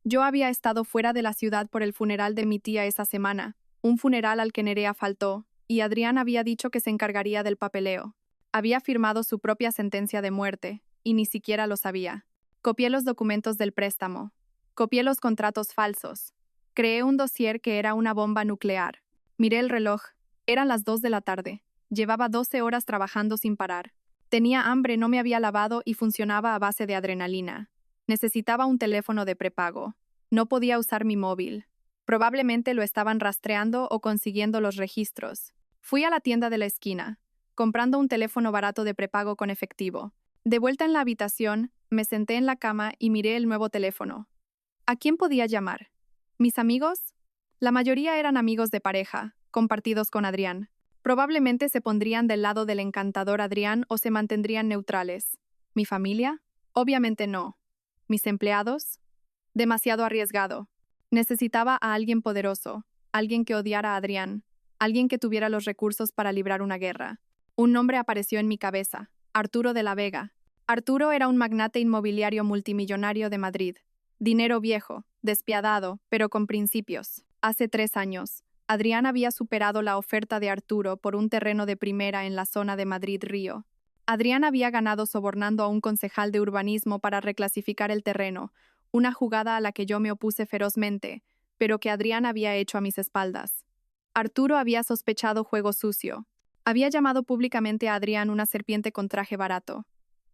Yo había estado fuera de la ciudad por el funeral de mi tía esa semana, un funeral al que Nerea faltó, y Adrián había dicho que se encargaría del papeleo. Había firmado su propia sentencia de muerte, y ni siquiera lo sabía. Copié los documentos del préstamo. Copié los contratos falsos. Creé un dossier que era una bomba nuclear. Miré el reloj. Eran las 2 de la tarde. Llevaba 12 horas trabajando sin parar. Tenía hambre, no me había lavado y funcionaba a base de adrenalina. Necesitaba un teléfono de prepago. No podía usar mi móvil. Probablemente lo estaban rastreando o consiguiendo los registros. Fui a la tienda de la esquina, comprando un teléfono barato de prepago con efectivo. De vuelta en la habitación, me senté en la cama y miré el nuevo teléfono. ¿A quién podía llamar? ¿Mis amigos? La mayoría eran amigos de pareja, compartidos con Adrián. Probablemente se pondrían del lado del encantador Adrián o se mantendrían neutrales. ¿Mi familia? Obviamente no. ¿Mis empleados? Demasiado arriesgado. Necesitaba a alguien poderoso, alguien que odiara a Adrián, alguien que tuviera los recursos para librar una guerra. Un nombre apareció en mi cabeza: Arturo de la Vega. Arturo era un magnate inmobiliario multimillonario de Madrid. Dinero viejo, despiadado, pero con principios. Hace 3 años, Adrián había superado la oferta de Arturo por un terreno de primera en la zona de Madrid-Río. Adrián había ganado sobornando a un concejal de urbanismo para reclasificar el terreno, una jugada a la que yo me opuse ferozmente, pero que Adrián había hecho a mis espaldas. Arturo había sospechado juego sucio. Había llamado públicamente a Adrián una serpiente con traje barato.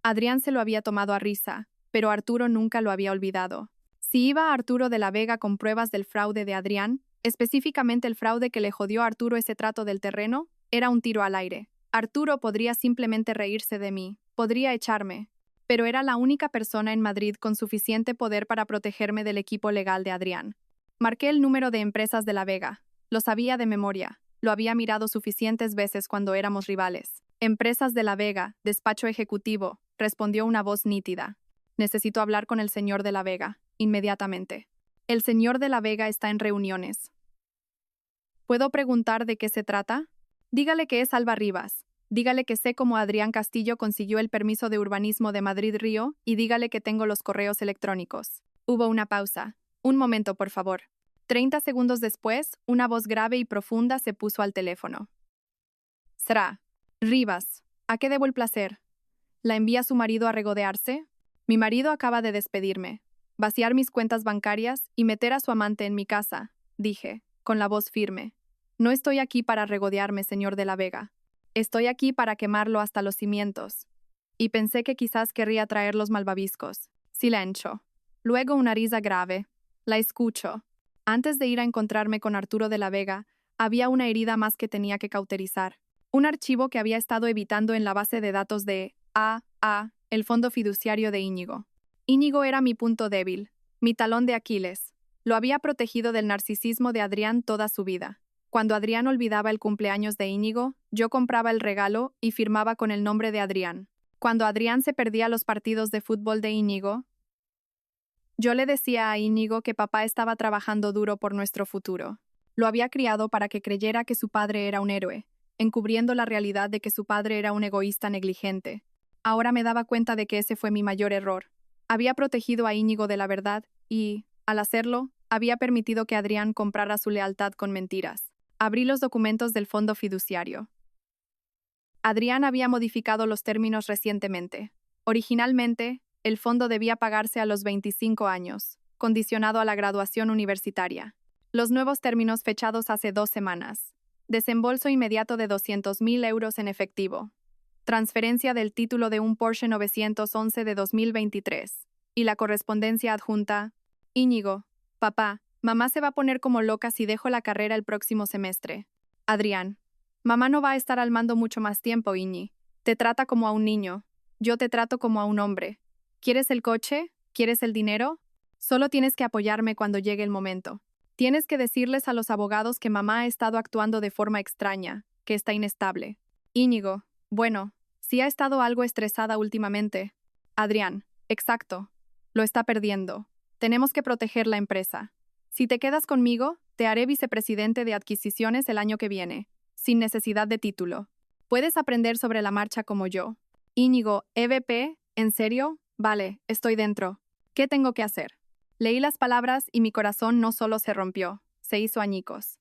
Adrián se lo había tomado a risa, pero Arturo nunca lo había olvidado. Si iba a Arturo de la Vega con pruebas del fraude de Adrián, específicamente el fraude que le jodió a Arturo ese trato del terreno, era un tiro al aire. Arturo podría simplemente reírse de mí, podría echarme, pero era la única persona en Madrid con suficiente poder para protegerme del equipo legal de Adrián. Marqué el número de empresas de la Vega. Lo sabía de memoria. Lo había mirado suficientes veces cuando éramos rivales. Empresas de la Vega, despacho ejecutivo, respondió una voz nítida. Necesito hablar con el señor de la Vega, inmediatamente. El señor de la Vega está en reuniones. ¿Puedo preguntar de qué se trata? Dígale que es Alba Rivas. Dígale que sé cómo Adrián Castillo consiguió el permiso de urbanismo de Madrid-Río y dígale que tengo los correos electrónicos. Hubo una pausa. Un momento, por favor. 30 segundos después, una voz grave y profunda se puso al teléfono. Sra. Rivas, ¿a qué debo el placer? ¿La envía su marido a regodearse? Mi marido acaba de despedirme, vaciar mis cuentas bancarias y meter a su amante en mi casa, dije, con la voz firme. No estoy aquí para regodearme, señor de la Vega. Estoy aquí para quemarlo hasta los cimientos. Y pensé que quizás querría traer los malvaviscos. Silencio. Luego una risa grave. La escucho. Antes de ir a encontrarme con Arturo de la Vega, había una herida más que tenía que cauterizar. Un archivo que había estado evitando en la base de datos de AA, el fondo fiduciario de Íñigo. Íñigo era mi punto débil, mi talón de Aquiles. Lo había protegido del narcisismo de Adrián toda su vida. Cuando Adrián olvidaba el cumpleaños de Íñigo, yo compraba el regalo y firmaba con el nombre de Adrián. Cuando Adrián se perdía los partidos de fútbol de Íñigo, yo le decía a Íñigo que papá estaba trabajando duro por nuestro futuro. Lo había criado para que creyera que su padre era un héroe, encubriendo la realidad de que su padre era un egoísta negligente. Ahora me daba cuenta de que ese fue mi mayor error. Había protegido a Íñigo de la verdad y, al hacerlo, había permitido que Adrián comprara su lealtad con mentiras. Abrí los documentos del fondo fiduciario. Adrián había modificado los términos recientemente. Originalmente, el fondo debía pagarse a los 25 años, condicionado a la graduación universitaria. Los nuevos términos fechados hace 2 semanas. Desembolso inmediato de 200.000 euros en efectivo. Transferencia del título de un Porsche 911 de 2023. Y la correspondencia adjunta. Íñigo, papá, mamá se va a poner como loca si dejo la carrera el próximo semestre. Adrián, mamá no va a estar al mando mucho más tiempo, Iñi. Te trata como a un niño. Yo te trato como a un hombre. ¿Quieres el coche? ¿Quieres el dinero? Solo tienes que apoyarme cuando llegue el momento. Tienes que decirles a los abogados que mamá ha estado actuando de forma extraña, que está inestable. Íñigo, bueno, sí ha estado algo estresada últimamente. Adrián, exacto. Lo está perdiendo. Tenemos que proteger la empresa. Si te quedas conmigo, te haré vicepresidente de adquisiciones el año que viene, sin necesidad de título. Puedes aprender sobre la marcha como yo. Íñigo, EVP, ¿en serio? Vale, estoy dentro. ¿Qué tengo que hacer? Leí las palabras y mi corazón no solo se rompió, se hizo añicos.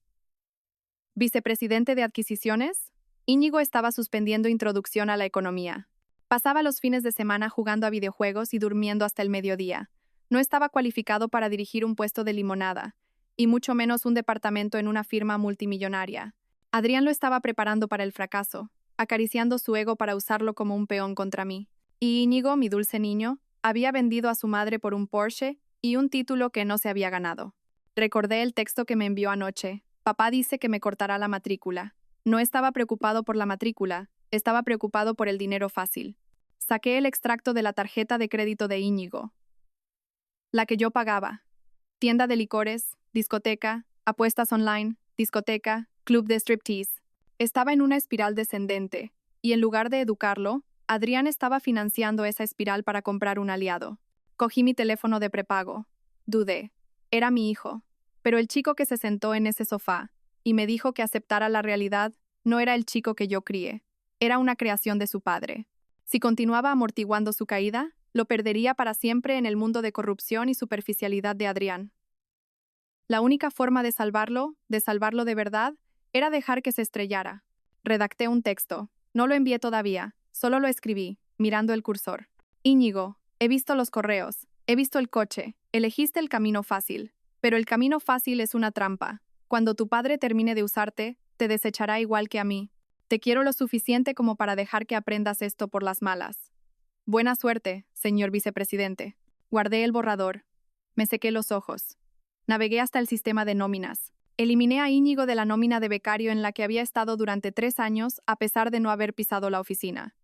¿Vicepresidente de adquisiciones? Íñigo estaba suspendiendo introducción a la economía. Pasaba los fines de semana jugando a videojuegos y durmiendo hasta el mediodía. No estaba cualificado para dirigir un puesto de limonada, y mucho menos un departamento en una firma multimillonaria. Adrián lo estaba preparando para el fracaso, acariciando su ego para usarlo como un peón contra mí. Y Íñigo, mi dulce niño, había vendido a su madre por un Porsche y un título que no se había ganado. Recordé el texto que me envió anoche. Papá dice que me cortará la matrícula. No estaba preocupado por la matrícula, estaba preocupado por el dinero fácil. Saqué el extracto de la tarjeta de crédito de Íñigo. La que yo pagaba. Tienda de licores, discoteca, apuestas online, discoteca, club de striptease. Estaba en una espiral descendente, y en lugar de educarlo, Adrián estaba financiando esa espiral para comprar un aliado. Cogí mi teléfono de prepago. Dudé. Era mi hijo. Pero el chico que se sentó en ese sofá y me dijo que aceptara la realidad no era el chico que yo crié. Era una creación de su padre. Si continuaba amortiguando su caída, lo perdería para siempre en el mundo de corrupción y superficialidad de Adrián. La única forma de salvarlo de verdad, era dejar que se estrellara. Redacté un texto. No lo envié todavía, solo lo escribí, mirando el cursor. Íñigo, he visto los correos, he visto el coche, elegiste el camino fácil. Pero el camino fácil es una trampa. Cuando tu padre termine de usarte, te desechará igual que a mí. Te quiero lo suficiente como para dejar que aprendas esto por las malas. Buena suerte, señor vicepresidente. Guardé el borrador. Me sequé los ojos. Navegué hasta el sistema de nóminas. Eliminé a Íñigo de la nómina de becario en la que había estado durante 3 años a pesar de no haber pisado la oficina.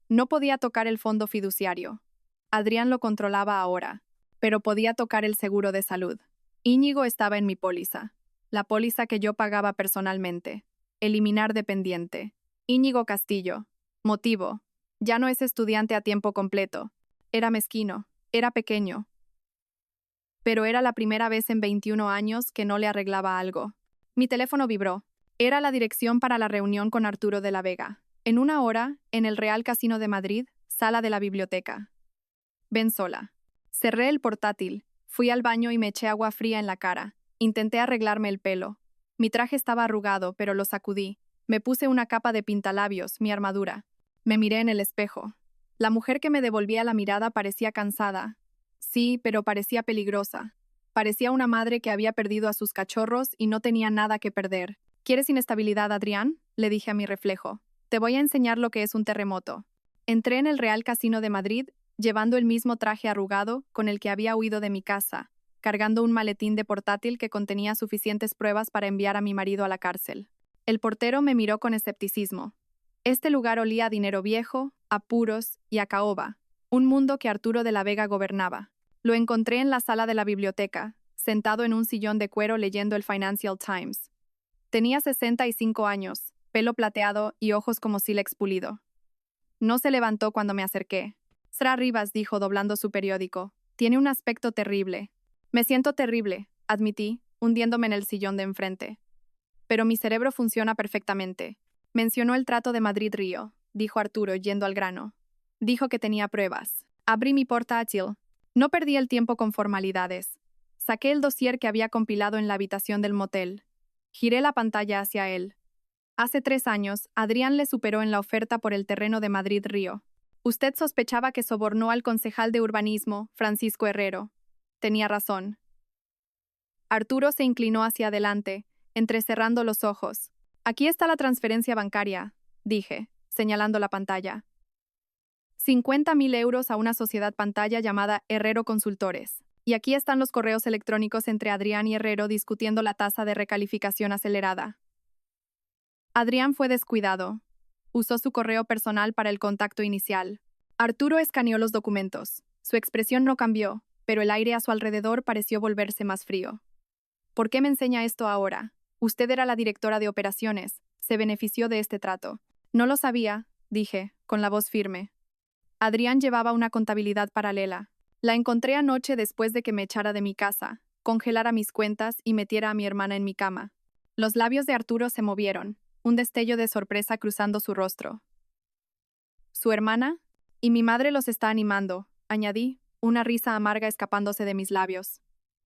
No podía tocar el fondo fiduciario. Adrián lo controlaba ahora, pero podía tocar el seguro de salud. Íñigo estaba en mi póliza, la póliza que yo pagaba personalmente. Eliminar dependiente. Íñigo Castillo. Motivo. Ya no es estudiante a tiempo completo. Era mezquino, era pequeño. Pero era la primera vez en 21 años que no le arreglaba algo. Mi teléfono vibró. Era la dirección para la reunión con Arturo de la Vega. En 1 hora, en el Real Casino de Madrid, sala de la biblioteca. Ven sola. Cerré el portátil, fui al baño y me eché agua fría en la cara. Intenté arreglarme el pelo. Mi traje estaba arrugado, pero lo sacudí. Me puse una capa de pintalabios, mi armadura. Me miré en el espejo. La mujer que me devolvía la mirada parecía cansada. Sí, pero parecía peligrosa. Parecía una madre que había perdido a sus cachorros y no tenía nada que perder. ¿Quieres inestabilidad, Adrián? Le dije a mi reflejo. Te voy a enseñar lo que es un terremoto. Entré en el Real Casino de Madrid, llevando el mismo traje arrugado con el que había huido de mi casa, cargando un maletín de portátil que contenía suficientes pruebas para enviar a mi marido a la cárcel. El portero me miró con escepticismo. Este lugar olía a dinero viejo, a puros y a caoba, un mundo que Arturo de la Vega gobernaba. Lo encontré en la sala de la biblioteca, sentado en un sillón de cuero leyendo el Financial Times. Tenía 65 años, pelo plateado y ojos como sílex pulido. No se levantó cuando me acerqué. Sra Rivas dijo doblando su periódico. Tiene un aspecto terrible. Me siento terrible, admití, hundiéndome en el sillón de enfrente. pero mi cerebro funciona perfectamente. Mencionó el trato de Madrid-Río, dijo Arturo yendo al grano. Dijo que tenía pruebas. Abrí mi portátil. No perdí el tiempo con formalidades. Saqué el dossier que había compilado en la habitación del motel. Giré la pantalla hacia él. Hace 3 años, Adrián le superó en la oferta por el terreno de Madrid-Río. Usted sospechaba que sobornó al concejal de urbanismo, Francisco Herrero. Tenía razón. Arturo se inclinó hacia adelante, entrecerrando los ojos. Aquí está la transferencia bancaria, dije, señalando la pantalla. 50.000 euros a una sociedad pantalla llamada Herrero Consultores. Y aquí están los correos electrónicos entre Adrián y Herrero discutiendo la tasa de recalificación acelerada. Adrián fue descuidado. Usó su correo personal para el contacto inicial. Arturo escaneó los documentos. Su expresión no cambió, pero el aire a su alrededor pareció volverse más frío. ¿Por qué me enseña esto ahora? Usted era la directora de operaciones. Se benefició de este trato. No lo sabía, dije, con la voz firme. Adrián llevaba una contabilidad paralela. La encontré anoche después de que me echara de mi casa, congelara mis cuentas y metiera a mi hermana en mi cama. Los labios de Arturo se movieron, un destello de sorpresa cruzando su rostro. ¿Su hermana? Y mi madre los está animando, añadí, una risa amarga escapándose de mis labios.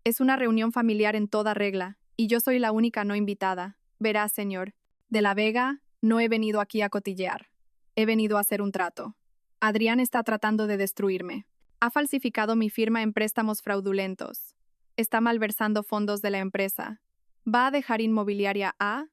Es una reunión familiar en toda regla, y yo soy la única no invitada. Verá, señor, de la Vega, no he venido aquí a cotillear. He venido a hacer un trato. Adrián está tratando de destruirme. Ha falsificado mi firma en préstamos fraudulentos. Está malversando fondos de la empresa. ¿Va a dejar Inmobiliaria A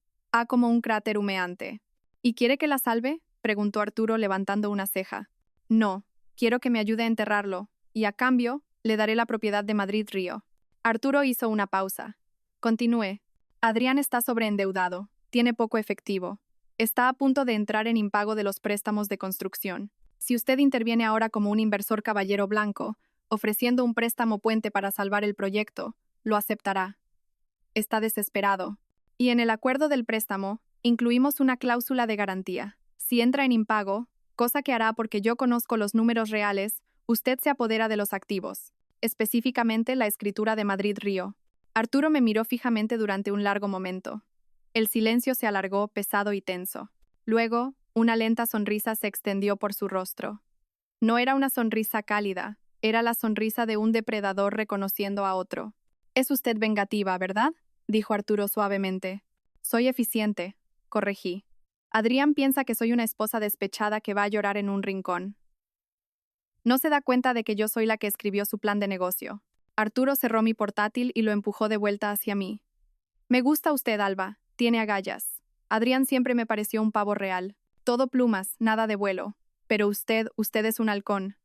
como un cráter humeante? ¿Y quiere que la salve?, preguntó Arturo levantando una ceja. No, quiero que me ayude a enterrarlo, y a cambio, le daré la propiedad de Madrid-Río. Arturo hizo una pausa. Continué. Adrián está sobreendeudado, tiene poco efectivo. Está a punto de entrar en impago de los préstamos de construcción. Si usted interviene ahora como un inversor caballero blanco, ofreciendo un préstamo puente para salvar el proyecto, lo aceptará. Está desesperado. Y en el acuerdo del préstamo, incluimos una cláusula de garantía. Si entra en impago, cosa que hará porque yo conozco los números reales, usted se apodera de los activos, específicamente la escritura de Madrid-Río. Arturo me miró fijamente durante un largo momento. El silencio se alargó pesado y tenso. Luego, una lenta sonrisa se extendió por su rostro. No era una sonrisa cálida, era la sonrisa de un depredador reconociendo a otro. Es usted vengativa, ¿verdad?, dijo Arturo suavemente. Soy eficiente, corregí. Adrián piensa que soy una esposa despechada que va a llorar en un rincón. No se da cuenta de que yo soy la que escribió su plan de negocio. Arturo cerró mi portátil y lo empujó de vuelta hacia mí. Me gusta usted, Alba. Tiene agallas. Adrián siempre me pareció un pavo real. Todo plumas, nada de vuelo. Pero usted es un halcón.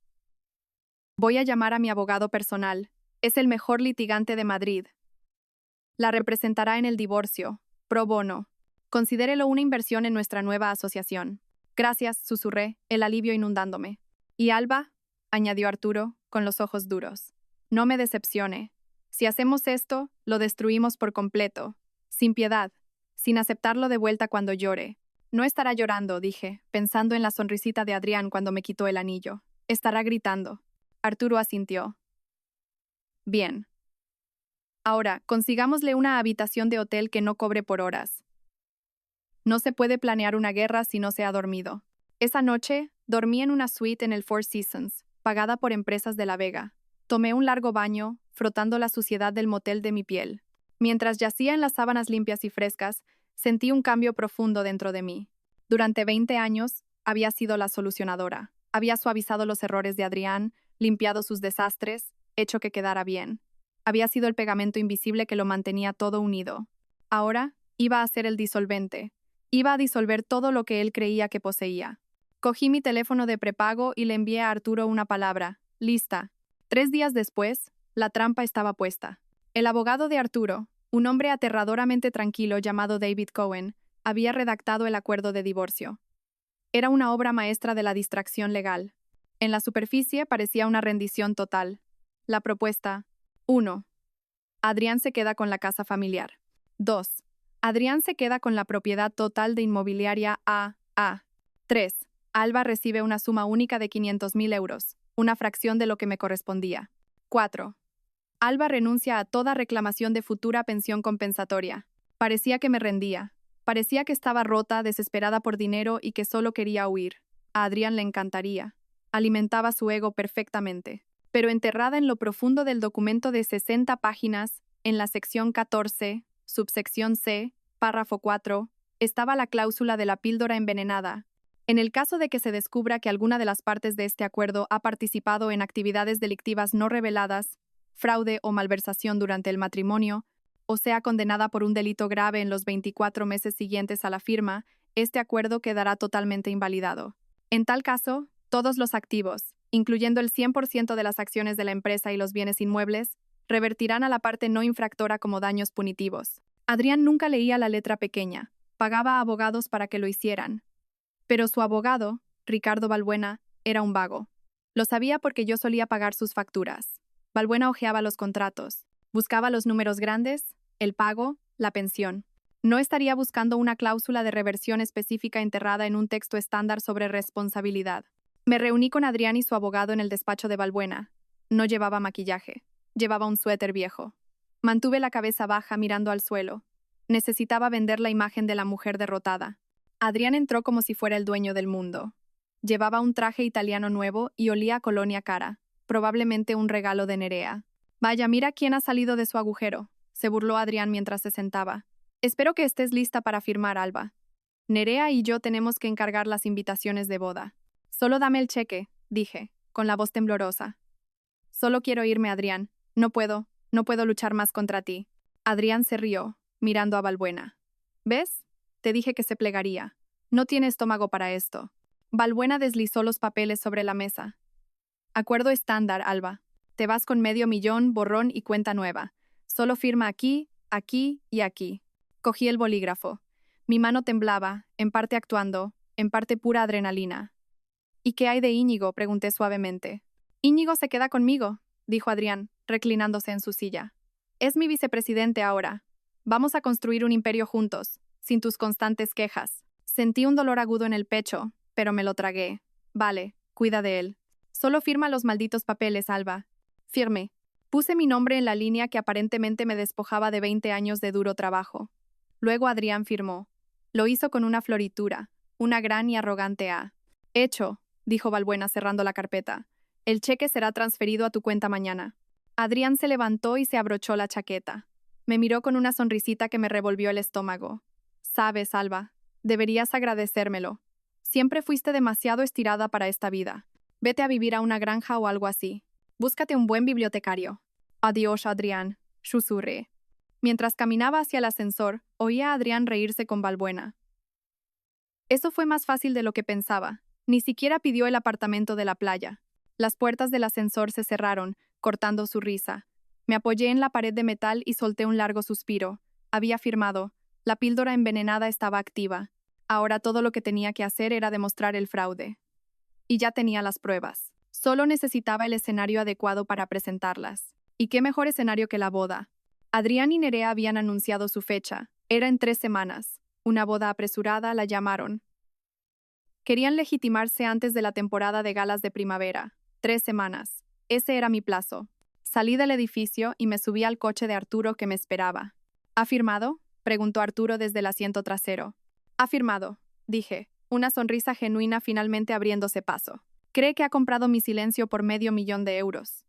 Voy a llamar a mi abogado personal. Es el mejor litigante de Madrid. La representará en el divorcio, pro bono. Considérelo una inversión en nuestra nueva asociación. Gracias, susurré, el alivio inundándome. Y Alba, añadió Arturo, con los ojos duros. No me decepcione. Si hacemos esto, lo destruimos por completo, sin piedad, sin aceptarlo de vuelta cuando llore. No estará llorando, dije, pensando en la sonrisita de Adrián cuando me quitó el anillo. Estará gritando. Arturo asintió. Bien. Ahora, consigámosle una habitación de hotel que no cobre por horas. No se puede planear una guerra si no se ha dormido. Esa noche, dormí en una suite en el Four Seasons, pagada por Empresas de la Vega. Tomé un largo baño, frotando la suciedad del motel de mi piel. Mientras yacía en las sábanas limpias y frescas, sentí un cambio profundo dentro de mí. Durante 20 años, había sido la solucionadora. Había suavizado los errores de Adrián, limpiado sus desastres, hecho que quedara bien. Había sido el pegamento invisible que lo mantenía todo unido. Ahora, iba a ser el disolvente. Iba a disolver todo lo que él creía que poseía. Cogí mi teléfono de prepago y le envié a Arturo una palabra. Lista. 3 días después, la trampa estaba puesta. El abogado de Arturo, un hombre aterradoramente tranquilo llamado David Cohen, había redactado el acuerdo de divorcio. Era una obra maestra de la distracción legal. En la superficie parecía una rendición total. La propuesta: 1. Adrián se queda con la casa familiar. 2. Adrián se queda con la propiedad total de Inmobiliaria A. 3. Alba recibe una suma única de 500.000 euros, una fracción de lo que me correspondía. 4. Alba renuncia a toda reclamación de futura pensión compensatoria. Parecía que me rendía, Parecía que estaba rota, desesperada por dinero y que solo quería huir. A Adrián le encantaría. Alimentaba su ego perfectamente. Pero enterrada en lo profundo del documento de 60 páginas, en la sección 14, subsección C, párrafo 4, estaba la cláusula de la píldora envenenada. En el caso de que se descubra que alguna de las partes de este acuerdo ha participado en actividades delictivas no reveladas, fraude o malversación durante el matrimonio, o sea condenada por un delito grave en los 24 meses siguientes a la firma, este acuerdo quedará totalmente invalidado. En tal caso, todos los activos, incluyendo el 100% de las acciones de la empresa y los bienes inmuebles, revertirán a la parte no infractora como daños punitivos. Adrián nunca leía la letra pequeña, pagaba a abogados para que lo hicieran. Pero su abogado, Ricardo Balbuena, era un vago. Lo sabía porque yo solía pagar sus facturas. Balbuena hojeaba los contratos, buscaba los números grandes, el pago, la pensión. No estaría buscando una cláusula de reversión específica enterrada en un texto estándar sobre responsabilidad. Me reuní con Adrián y su abogado en el despacho de Balbuena. No llevaba maquillaje. Llevaba un suéter viejo. Mantuve la cabeza baja mirando al suelo. Necesitaba vender la imagen de la mujer derrotada. Adrián entró como si fuera el dueño del mundo. Llevaba un traje italiano nuevo y olía a colonia cara, probablemente un regalo de Nerea. Vaya, mira quién ha salido de su agujero, se burló Adrián mientras se sentaba. Espero que estés lista para firmar, Alba. Nerea y yo tenemos que encargar las invitaciones de boda. Solo dame el cheque, dije, con la voz temblorosa. Solo quiero irme, Adrián. No puedo luchar más contra ti. Adrián se rió, mirando a Balbuena. ¿Ves? Te dije que se plegaría. No tiene estómago para esto. Balbuena deslizó los papeles sobre la mesa. Acuerdo estándar, Alba. Te vas con $500,000, borrón y cuenta nueva. Solo firma aquí, aquí y aquí. Cogí el bolígrafo. Mi mano temblaba, en parte actuando, en parte pura adrenalina. ¿Y qué hay de Íñigo?, pregunté suavemente. Íñigo se queda conmigo, dijo Adrián, reclinándose en su silla. Es mi vicepresidente ahora. Vamos a construir un imperio juntos, sin tus constantes quejas. Sentí un dolor agudo en el pecho, pero me lo tragué. Vale, cuida de él. Solo firma los malditos papeles, Alba. Firme. Puse mi nombre en la línea que aparentemente me despojaba de 20 años de duro trabajo. Luego Adrián firmó. Lo hizo con una floritura, una gran y arrogante A. Hecho, dijo Balbuena cerrando la carpeta. El cheque será transferido a tu cuenta mañana. Adrián se levantó y se abrochó la chaqueta. Me miró con una sonrisita que me revolvió el estómago. Sabes, Alba, deberías agradecérmelo. Siempre fuiste demasiado estirada para esta vida. Vete a vivir a una granja o algo así. Búscate un buen bibliotecario. Adiós, Adrián, susurré. Mientras caminaba hacia el ascensor, oía a Adrián reírse con Balbuena. Eso fue más fácil de lo que pensaba. Ni siquiera pidió el apartamento de la playa. Las puertas del ascensor se cerraron, cortando su risa. Me apoyé en la pared de metal y solté un largo suspiro. Había firmado. La píldora envenenada estaba activa. Ahora todo lo que tenía que hacer era demostrar el fraude. Y ya tenía las pruebas. Solo necesitaba el escenario adecuado para presentarlas. ¿Y qué mejor escenario que la boda? Adrián y Nerea habían anunciado su fecha. Era en 3 semanas. Una boda apresurada, la llamaron. Querían legitimarse antes de la temporada de galas de primavera. 3 semanas. Ese era mi plazo. Salí del edificio y me subí al coche de Arturo que me esperaba. ¿Ha firmado?, preguntó Arturo desde el asiento trasero. Ha firmado, dije, una sonrisa genuina finalmente abriéndose paso. Cree que ha comprado mi silencio por $500,000.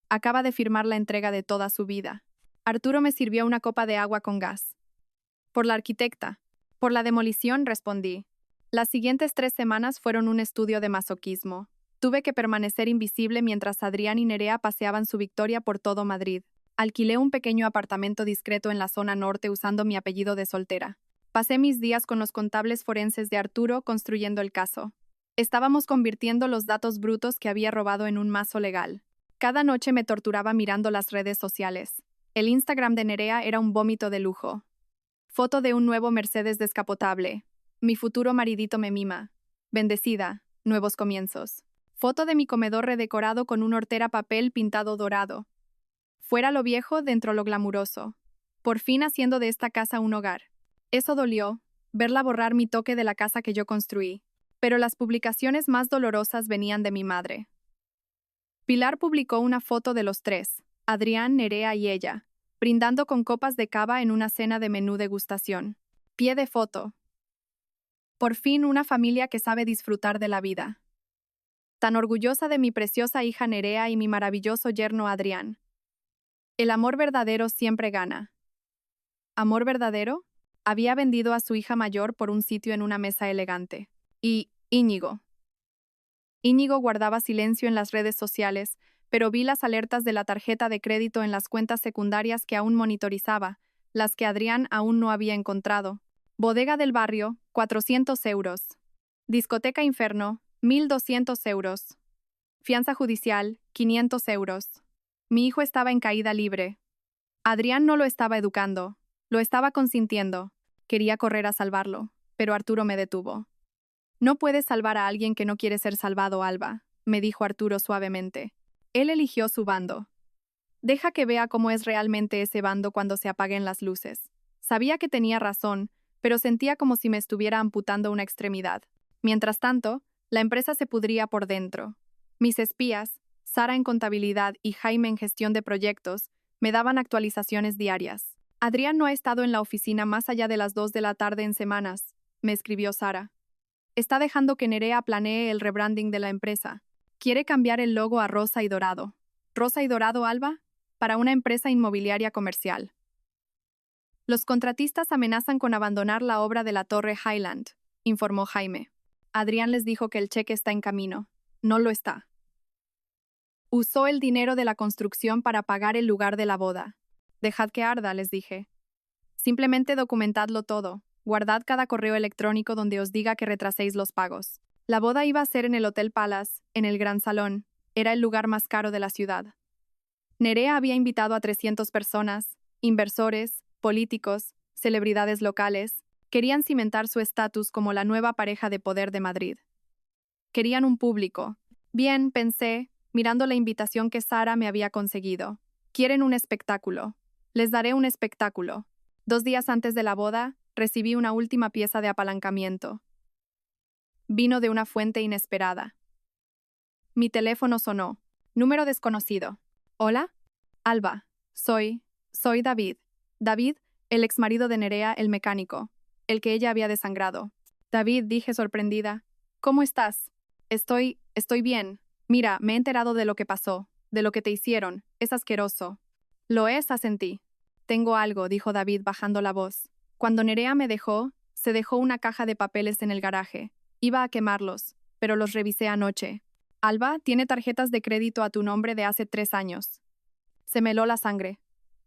Acaba de firmar la entrega de toda su vida. Arturo me sirvió una copa de agua con gas. Por la arquitecta. Por la demolición, respondí. Las siguientes 3 semanas fueron un estudio de masoquismo. Tuve que permanecer invisible mientras Adrián y Nerea paseaban su victoria por todo Madrid. Alquilé un pequeño apartamento discreto en la zona norte usando mi apellido de soltera. Pasé mis días con los contables forenses de Arturo construyendo el caso. Estábamos convirtiendo los datos brutos que había robado en un mazo legal. Cada noche me torturaba mirando las redes sociales. El Instagram de Nerea era un vómito de lujo. Foto de un nuevo Mercedes descapotable. Mi futuro maridito me mima. Bendecida. Nuevos comienzos. Foto de mi comedor redecorado con un hortera papel pintado dorado. Fuera lo viejo, dentro lo glamuroso. Por fin haciendo de esta casa un hogar. Eso dolió, verla borrar mi toque de la casa que yo construí. Pero las publicaciones más dolorosas venían de mi madre. Pilar publicó una foto de los 3, Adrián, Nerea y ella, brindando con copas de cava en una cena de menú degustación. Pie de foto. Por fin una familia que sabe disfrutar de la vida. Tan orgullosa de mi preciosa hija Nerea y mi maravilloso yerno Adrián. El amor verdadero siempre gana. ¿Amor verdadero? Había vendido a su hija mayor por un sitio en una mesa elegante. Y Íñigo. Íñigo guardaba silencio en las redes sociales, pero vi las alertas de la tarjeta de crédito en las cuentas secundarias que aún monitorizaba, las que Adrián aún no había encontrado. Bodega del barrio, 400 euros. Discoteca Inferno, 1.200 euros. Fianza judicial, 500 euros. Mi hijo estaba en caída libre. Adrián no lo estaba educando, lo estaba consintiendo. Quería correr a salvarlo, pero Arturo me detuvo. No puedes salvar a alguien que no quiere ser salvado, Alba, me dijo Arturo suavemente. Él eligió su bando. Deja que vea cómo es realmente ese bando cuando se apaguen las luces. Sabía que tenía razón, pero sentía como si me estuviera amputando una extremidad. Mientras tanto, la empresa se pudría por dentro. Mis espías, Sara en contabilidad y Jaime en gestión de proyectos, me daban actualizaciones diarias. Adrián no ha estado en la oficina más allá de las 2 de la tarde en semanas, me escribió Sara. Está dejando que Nerea planee el rebranding de la empresa. Quiere cambiar el logo a rosa y dorado. ¿Rosa y dorado, Alba? Para una empresa inmobiliaria comercial. Los contratistas amenazan con abandonar la obra de la Torre Highland, informó Jaime. Adrián les dijo que el cheque está en camino. No lo está. Usó el dinero de la construcción para pagar el lugar de la boda. Dejad que arda, les dije. Simplemente documentadlo todo. Guardad cada correo electrónico donde os diga que retraséis los pagos. La boda iba a ser en el Hotel Palace, en el Gran Salón. Era el lugar más caro de la ciudad. Nerea había invitado a 300 personas, inversores, políticos, celebridades locales. Querían cimentar su estatus como la nueva pareja de poder de Madrid. Querían un público. Bien, pensé, mirando la invitación que Sara me había conseguido. Quieren un espectáculo. Les daré un espectáculo. 2 días antes de la boda, recibí una última pieza de apalancamiento. Vino de una fuente inesperada. Mi teléfono sonó. Número desconocido. ¿Hola? Alba. Soy David. David, el exmarido de Nerea, el mecánico. El que ella había desangrado. David, dije sorprendida. ¿Cómo estás? Estoy bien. Mira, me he enterado de lo que pasó, de lo que te hicieron. Es asqueroso. Lo es, asentí. Tengo algo, dijo David bajando la voz. Cuando Nerea me dejó, se dejó una caja de papeles en el garaje. Iba a quemarlos, pero los revisé anoche. Alba tiene tarjetas de crédito a tu nombre de hace 3 años. Se me heló la sangre.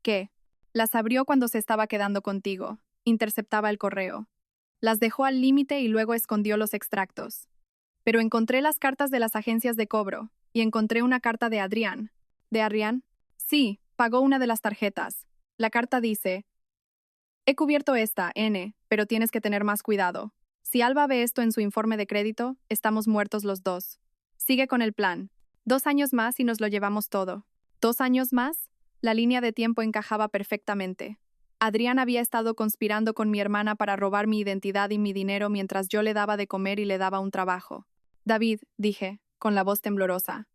¿Qué? Las abrió cuando se estaba quedando contigo. Interceptaba el correo. Las dejó al límite y luego escondió los extractos. Pero encontré las cartas de las agencias de cobro, y encontré una carta de Adrián. ¿De Adrián? Sí, pagó una de las tarjetas. La carta dice: he cubierto esta, N, pero tienes que tener más cuidado. Si Alba ve esto en su informe de crédito, estamos muertos los dos. Sigue con el plan. 2 años más y nos lo llevamos todo. 2 años más, la línea de tiempo encajaba perfectamente. Adrián había estado conspirando con mi hermana para robar mi identidad y mi dinero mientras yo le daba de comer y le daba un trabajo. David, dije, con la voz temblorosa.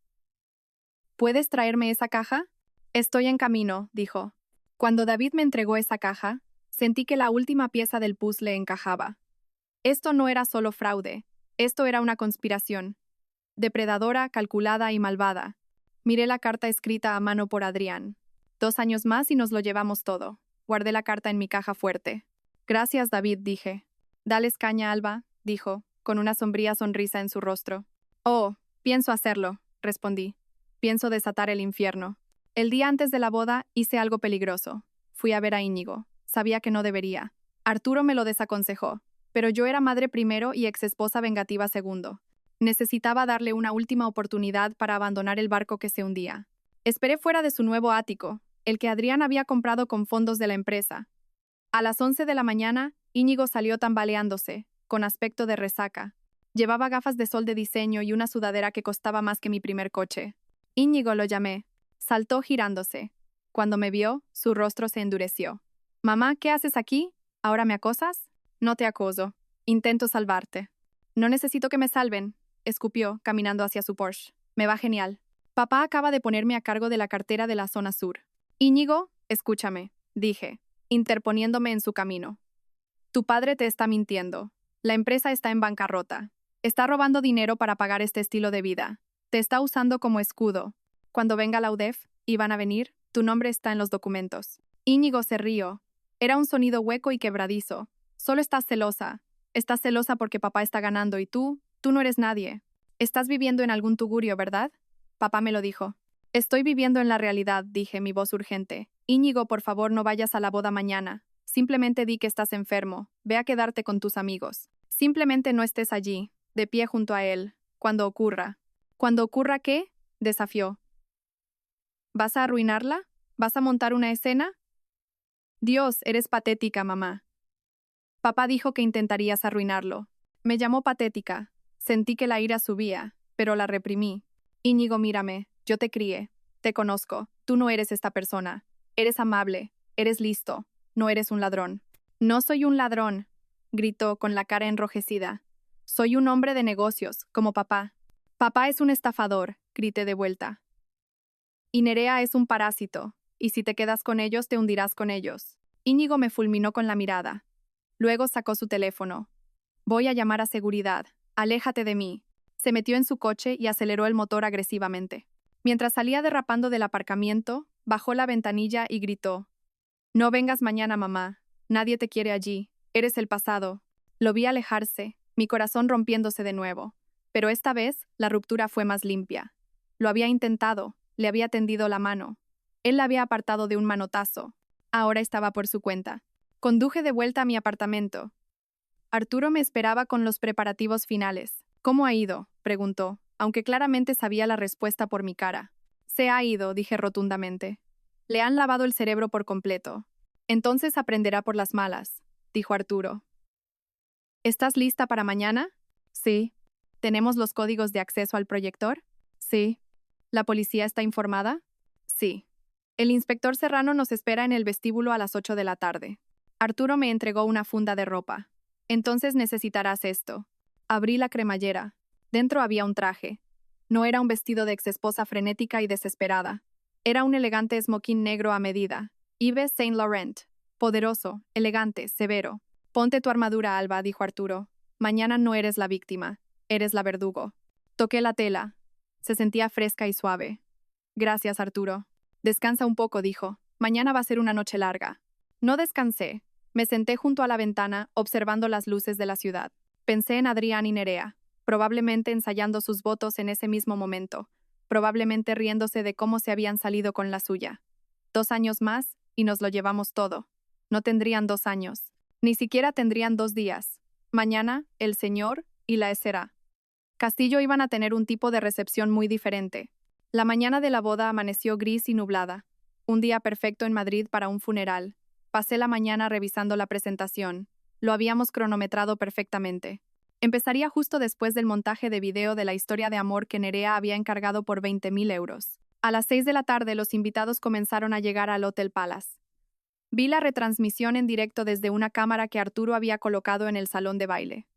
¿Puedes traerme esa caja? Estoy en camino, dijo. Cuando David me entregó esa caja, sentí que la última pieza del puzzle encajaba. Esto no era solo fraude, esto era una conspiración. Depredadora, calculada y malvada. Miré la carta escrita a mano por Adrián. 2 años más y nos lo llevamos todo. Guardé la carta en mi caja fuerte. Gracias, David, dije. Dales caña, Alba, dijo, con una sombría sonrisa en su rostro. Oh, pienso hacerlo, respondí. Pienso desatar el infierno. El día antes de la boda hice algo peligroso. Fui a ver a Íñigo. Sabía que no debería. Arturo me lo desaconsejó, pero yo era madre primero y exesposa vengativa segundo. Necesitaba darle una última oportunidad para abandonar el barco que se hundía. Esperé fuera de su nuevo ático, el que Adrián había comprado con fondos de la empresa. A las 11 de la mañana, Íñigo salió tambaleándose, con aspecto de resaca. Llevaba gafas de sol de diseño y una sudadera que costaba más que mi primer coche. Íñigo, lo llamé. Saltó girándose. Cuando me vio, su rostro se endureció. «Mamá, ¿qué haces aquí? ¿Ahora me acosas?» «No te acoso. Intento salvarte». «No necesito que me salven», escupió, caminando hacia su Porsche. «Me va genial. Papá acaba de ponerme a cargo de la cartera de la zona sur». «Íñigo, escúchame», dije, interponiéndome en su camino. Tu padre te está mintiendo. La empresa está en bancarrota. Está robando dinero para pagar este estilo de vida. Te está usando como escudo. Cuando venga la UDEF, y van a venir, tu nombre está en los documentos. Íñigo se rió. Era un sonido hueco y quebradizo. Solo estás celosa. Estás celosa porque papá está ganando y tú no eres nadie. Estás viviendo en algún tugurio, ¿verdad? Papá me lo dijo. Estoy viviendo en la realidad, dije, mi voz urgente. Íñigo, por favor, no vayas a la boda mañana. Simplemente di que estás enfermo. Ve a quedarte con tus amigos. Simplemente no estés allí, de pie junto a él, cuando ocurra. ¿Cuando ocurra qué? Desafió. ¿Vas a arruinarla? ¿Vas a montar una escena? Dios, eres patética, mamá. Papá dijo que intentarías arruinarlo. Me llamó patética. Sentí que la ira subía, pero la reprimí. Íñigo, mírame, yo te crié. Te conozco. Tú no eres esta persona. Eres amable. Eres listo. No eres un ladrón. No soy un ladrón, gritó con la cara enrojecida. Soy un hombre de negocios, como papá. Papá es un estafador, grité de vuelta. Y Nerea es un parásito, y si te quedas con ellos te hundirás con ellos. Íñigo me fulminó con la mirada. Luego sacó su teléfono. Voy a llamar a seguridad. Aléjate de mí. Se metió en su coche y aceleró el motor agresivamente. Mientras salía derrapando del aparcamiento, bajó la ventanilla y gritó. No vengas mañana, mamá. Nadie te quiere allí. Eres el pasado. Lo vi alejarse, mi corazón rompiéndose de nuevo. Pero esta vez, la ruptura fue más limpia. Lo había intentado, le había tendido la mano. Él la había apartado de un manotazo. Ahora estaba por su cuenta. Conduje de vuelta a mi apartamento. Arturo me esperaba con los preparativos finales. ¿Cómo ha ido?, preguntó, aunque claramente sabía la respuesta por mi cara. Se ha ido, dije rotundamente. Le han lavado el cerebro por completo. Entonces aprenderá por las malas, dijo Arturo. ¿Estás lista para mañana? Sí. ¿Tenemos los códigos de acceso al proyector? Sí. ¿La policía está informada? Sí. El inspector Serrano nos espera en el vestíbulo a las 8 de la tarde. Arturo me entregó una funda de ropa. Entonces necesitarás esto. Abrí la cremallera. Dentro había un traje. No era un vestido de exesposa frenética y desesperada. Era un elegante smoking negro a medida. Yves Saint Laurent. Poderoso, elegante, severo. Ponte tu armadura, Alba, dijo Arturo. Mañana no eres la víctima, eres la verdugo. Toqué la tela. Se sentía fresca y suave. Gracias, Arturo. Descansa un poco, dijo. Mañana va a ser una noche larga. No descansé. Me senté junto a la ventana, observando las luces de la ciudad. Pensé en Adrián y Nerea, probablemente ensayando sus votos en ese mismo momento, probablemente riéndose de cómo se habían salido con la suya. 2 años más, y nos lo llevamos todo. No tendrían 2 años. Ni siquiera tendrían 2 días. Mañana, el señor y la escera. Castillo iban a tener un tipo de recepción muy diferente. La mañana de la boda amaneció gris y nublada. Un día perfecto en Madrid para un funeral. Pasé la mañana revisando la presentación. Lo habíamos cronometrado perfectamente. Empezaría justo después del montaje de video de la historia de amor que Nerea había encargado por 20.000 euros. A las 6 de la tarde los invitados comenzaron a llegar al Hotel Palace. Vi la retransmisión en directo desde una cámara que Arturo había colocado en el salón de baile.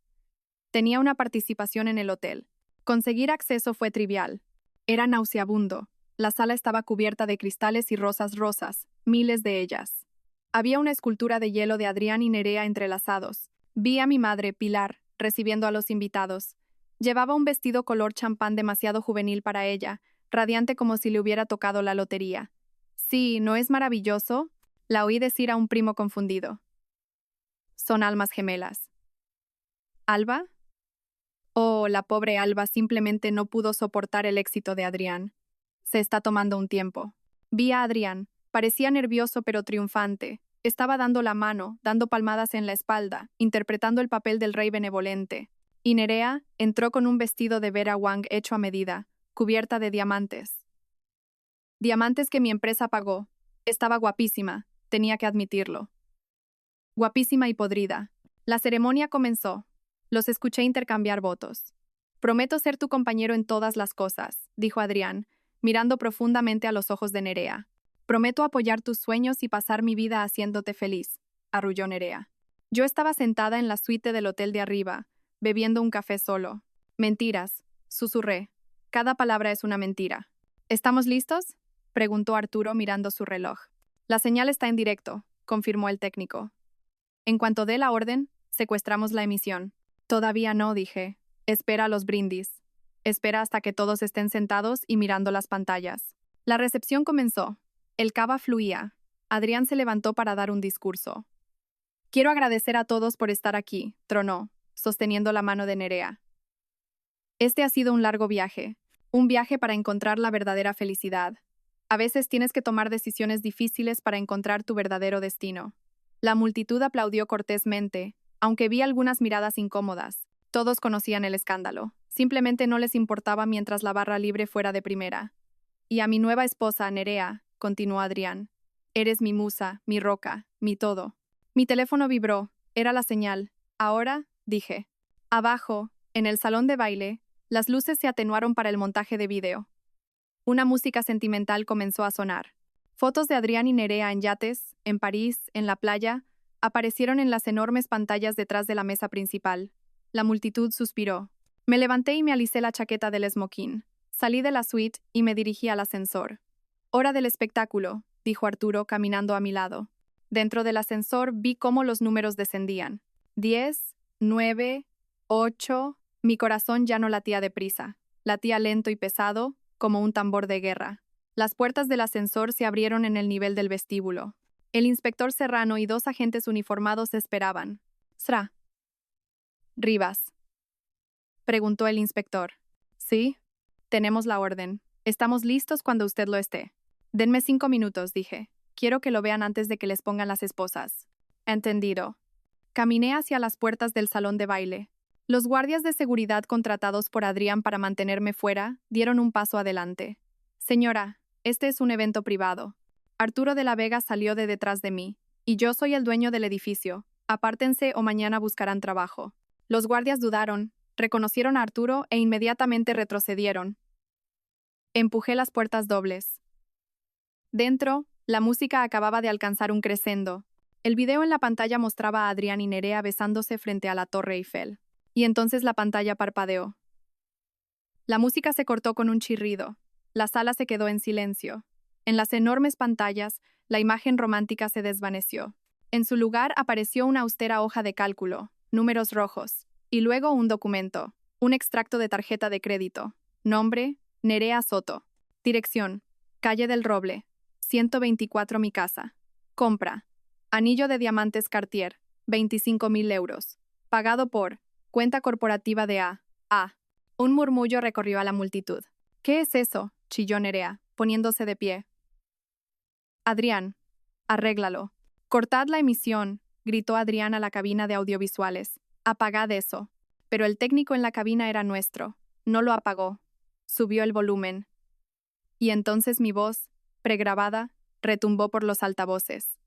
Tenía una participación en el hotel. Conseguir acceso fue trivial. Era nauseabundo. La sala estaba cubierta de cristales y rosas rosas, miles de ellas. Había una escultura de hielo de Adrián y Nerea entrelazados. Vi a mi madre, Pilar, recibiendo a los invitados. Llevaba un vestido color champán demasiado juvenil para ella, radiante como si le hubiera tocado la lotería. Sí, ¿no es maravilloso?, la oí decir a un primo confundido. Son almas gemelas. ¿Alba? Oh, la pobre Alba simplemente no pudo soportar el éxito de Adrián. Se está tomando un tiempo. Vi a Adrián. Parecía nervioso pero triunfante. Estaba dando la mano, dando palmadas en la espalda, interpretando el papel del rey benevolente. Y Nerea entró con un vestido de Vera Wang hecho a medida, cubierta de diamantes. Diamantes que mi empresa pagó. Estaba guapísima, tenía que admitirlo. Guapísima y podrida. La ceremonia comenzó. Los escuché intercambiar votos. Prometo ser tu compañero en todas las cosas, dijo Adrián, mirando profundamente a los ojos de Nerea. Prometo apoyar tus sueños y pasar mi vida haciéndote feliz, arrulló Nerea. Yo estaba sentada en la suite del hotel de arriba, bebiendo un café solo. Mentiras, susurré. Cada palabra es una mentira. ¿Estamos listos?, preguntó Arturo mirando su reloj. La señal está en directo, confirmó el técnico. En cuanto dé la orden, secuestramos la emisión. Todavía no, dije. Espera los brindis. Espera hasta que todos estén sentados y mirando las pantallas. La recepción comenzó. El cava fluía. Adrián se levantó para dar un discurso. Quiero agradecer a todos por estar aquí, tronó, sosteniendo la mano de Nerea. Este ha sido un largo viaje. Un viaje para encontrar la verdadera felicidad. A veces tienes que tomar decisiones difíciles para encontrar tu verdadero destino. La multitud aplaudió cortésmente, aunque vi algunas miradas incómodas. Todos conocían el escándalo. Simplemente no les importaba mientras la barra libre fuera de primera. Y a mi nueva esposa, Nerea, continuó Adrián. Eres mi musa, mi roca, mi todo. Mi teléfono vibró. Era la señal. Ahora, dije. Abajo, en el salón de baile, las luces se atenuaron para el montaje de vídeo. Una música sentimental comenzó a sonar. Fotos de Adrián y Nerea en yates, en París, en la playa, aparecieron en las enormes pantallas detrás de la mesa principal. La multitud suspiró. Me levanté y me alicé la chaqueta del smoking. Salí de la suite y me dirigí al ascensor. Hora del espectáculo, dijo Arturo caminando a mi lado. Dentro del ascensor vi cómo los números descendían. 10, 9, 8... Mi corazón ya no latía deprisa. Latía lento y pesado, como un tambor de guerra. Las puertas del ascensor se abrieron en el nivel del vestíbulo. El inspector Serrano y 2 agentes uniformados esperaban. «Sra. Rivas», preguntó el inspector. «Sí, tenemos la orden. Estamos listos cuando usted lo esté». «Denme 5 minutos», dije. «Quiero que lo vean antes de que les pongan las esposas». «Entendido». Caminé hacia las puertas del salón de baile. Los guardias de seguridad contratados por Adrián para mantenerme fuera dieron un paso adelante. «Señora, este es un evento privado». Arturo de la Vega salió de detrás de mí. «Y yo soy el dueño del edificio. Apártense o mañana buscarán trabajo». Los guardias dudaron, reconocieron a Arturo e inmediatamente retrocedieron. Empujé las puertas dobles. Dentro, la música acababa de alcanzar un crescendo. El video en la pantalla mostraba a Adrián y Nerea besándose frente a la Torre Eiffel. Y entonces la pantalla parpadeó. La música se cortó con un chirrido. La sala se quedó en silencio. En las enormes pantallas, la imagen romántica se desvaneció. En su lugar apareció una austera hoja de cálculo, números rojos, y luego un documento, un extracto de tarjeta de crédito. Nombre, Nerea Soto. Dirección, Calle del Roble, 124 mi casa. Compra, anillo de diamantes Cartier, 25.000 euros. Pagado por cuenta corporativa de A. Un murmullo recorrió a la multitud. «¿Qué es eso?», chilló Nerea, poniéndose de pie. «Adrián, arréglalo». «Cortad la emisión», gritó Adrián a la cabina de audiovisuales. «Apagad eso». Pero el técnico en la cabina era nuestro. No lo apagó. Subió el volumen. Y entonces mi voz, pregrabada, retumbó por los altavoces.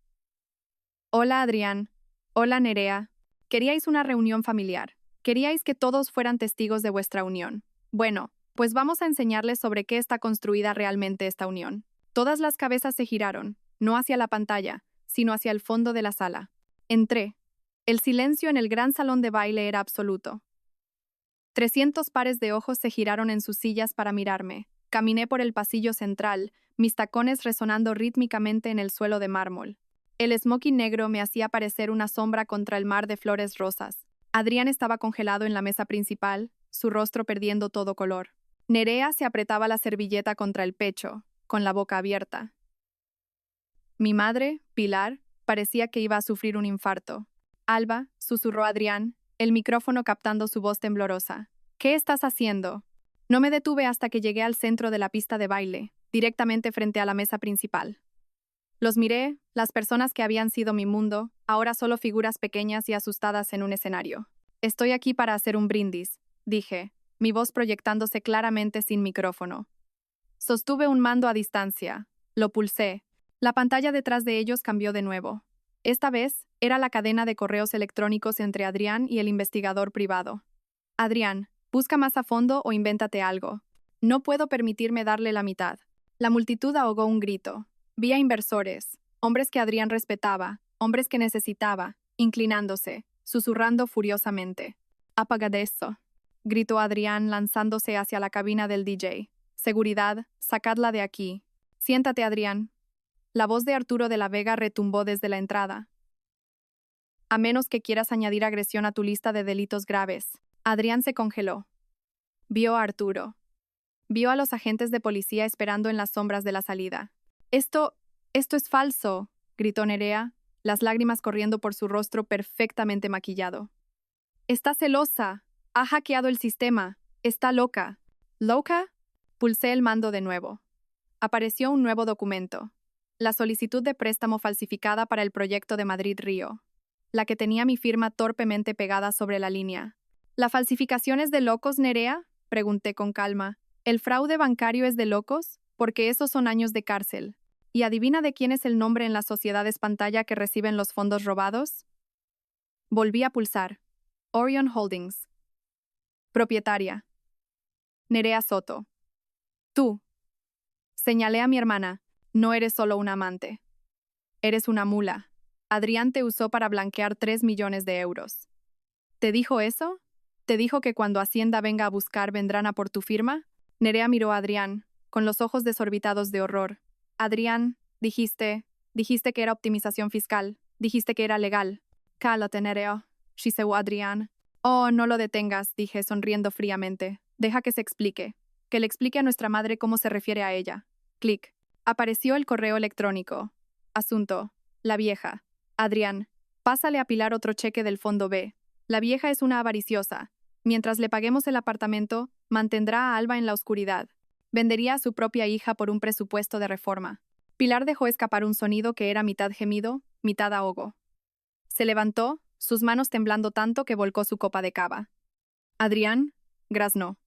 «Hola, Adrián. Hola, Nerea. Queríais una reunión familiar. Queríais que todos fueran testigos de vuestra unión. Bueno, pues vamos a enseñarles sobre qué está construida realmente esta unión». Todas las cabezas se giraron, no hacia la pantalla, sino hacia el fondo de la sala. Entré. El silencio en el gran salón de baile era absoluto. 300 pares de ojos se giraron en sus sillas para mirarme. Caminé por el pasillo central, mis tacones resonando rítmicamente en el suelo de mármol. El smoking negro me hacía parecer una sombra contra el mar de flores rosas. Adrián estaba congelado en la mesa principal, su rostro perdiendo todo color. Nerea se apretaba la servilleta contra el pecho, con la boca abierta. Mi madre, Pilar, parecía que iba a sufrir un infarto. «Alba», susurró Adrián, el micrófono captando su voz temblorosa. «¿Qué estás haciendo?» No me detuve hasta que llegué al centro de la pista de baile, directamente frente a la mesa principal. Los miré, las personas que habían sido mi mundo, ahora solo figuras pequeñas y asustadas en un escenario. «Estoy aquí para hacer un brindis», dije, mi voz proyectándose claramente sin micrófono. Sostuve un mando a distancia. Lo pulsé. La pantalla detrás de ellos cambió de nuevo. Esta vez, era la cadena de correos electrónicos entre Adrián y el investigador privado. «Adrián, busca más a fondo o invéntate algo. No puedo permitirme darle la mitad». La multitud ahogó un grito. Vi a inversores, hombres que Adrián respetaba, hombres que necesitaba, inclinándose, susurrando furiosamente. «Apagad eso», gritó Adrián lanzándose hacia la cabina del DJ. «Seguridad, sacadla de aquí». «Siéntate, Adrián». La voz de Arturo de la Vega retumbó desde la entrada. a menos que quieras añadir agresión a tu lista de delitos graves. Adrián se congeló. Vio a Arturo. Vio a los agentes de policía esperando en las sombras de la salida. Esto es falso, gritó Nerea, las lágrimas corriendo por su rostro perfectamente maquillado. Está celosa. Ha hackeado el sistema. Está loca. ¿Loca? Pulsé el mando de nuevo. Apareció un nuevo documento. La solicitud de préstamo falsificada para el proyecto de Madrid-Río. La que tenía mi firma torpemente pegada sobre la línea. ¿La falsificación es de locos, Nerea? Pregunté con calma. ¿El fraude bancario es de locos? Porque esos son años de cárcel. ¿Y adivina de quién es el nombre en las sociedades pantalla que reciben los fondos robados? Volví a pulsar. Orion Holdings. Propietaria. Nerea Soto. Tú. Señalé a mi hermana. No eres solo una amante. Eres una mula. Adrián te usó para blanquear 3 millones de euros. ¿Te dijo eso? ¿Te dijo que cuando Hacienda venga a buscar vendrán a por tu firma? Nerea miró a Adrián, con los ojos desorbitados de horror. Adrián, dijiste que era optimización fiscal. Dijiste que era legal. Cállate, Nerea, chiseu Adrián. Oh, no lo detengas, dije, sonriendo fríamente. Deja que se explique. Que le explique a nuestra madre cómo se refiere a ella. Clic. Apareció el correo electrónico. Asunto. La vieja. Adrián, pásale a Pilar otro cheque del fondo B. La vieja es una avariciosa. Mientras le paguemos el apartamento, mantendrá a Alba en la oscuridad. Vendería a su propia hija por un presupuesto de reforma. Pilar dejó escapar un sonido que era mitad gemido, mitad ahogo. Se levantó, sus manos temblando tanto que volcó su copa de cava. Adrián, graznó.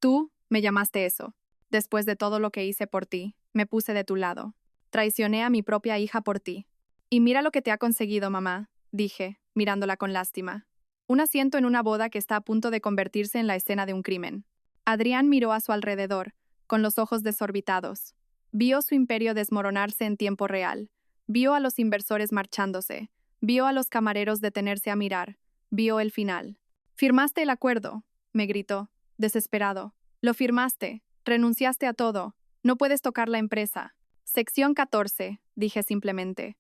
Tú me llamaste eso. Después de todo lo que hice por ti, me puse de tu lado. Traicioné a mi propia hija por ti. Y mira lo que te ha conseguido, mamá, dije, mirándola con lástima. Un asiento en una boda que está a punto de convertirse en la escena de un crimen. Adrián miró a su alrededor, con los ojos desorbitados. Vio su imperio desmoronarse en tiempo real. Vio a los inversores marchándose. Vio a los camareros detenerse a mirar. Vio el final. «Firmaste el acuerdo», me gritó, desesperado. «Lo firmaste. Renunciaste a todo. No puedes tocar la empresa». Sección 14, dije simplemente.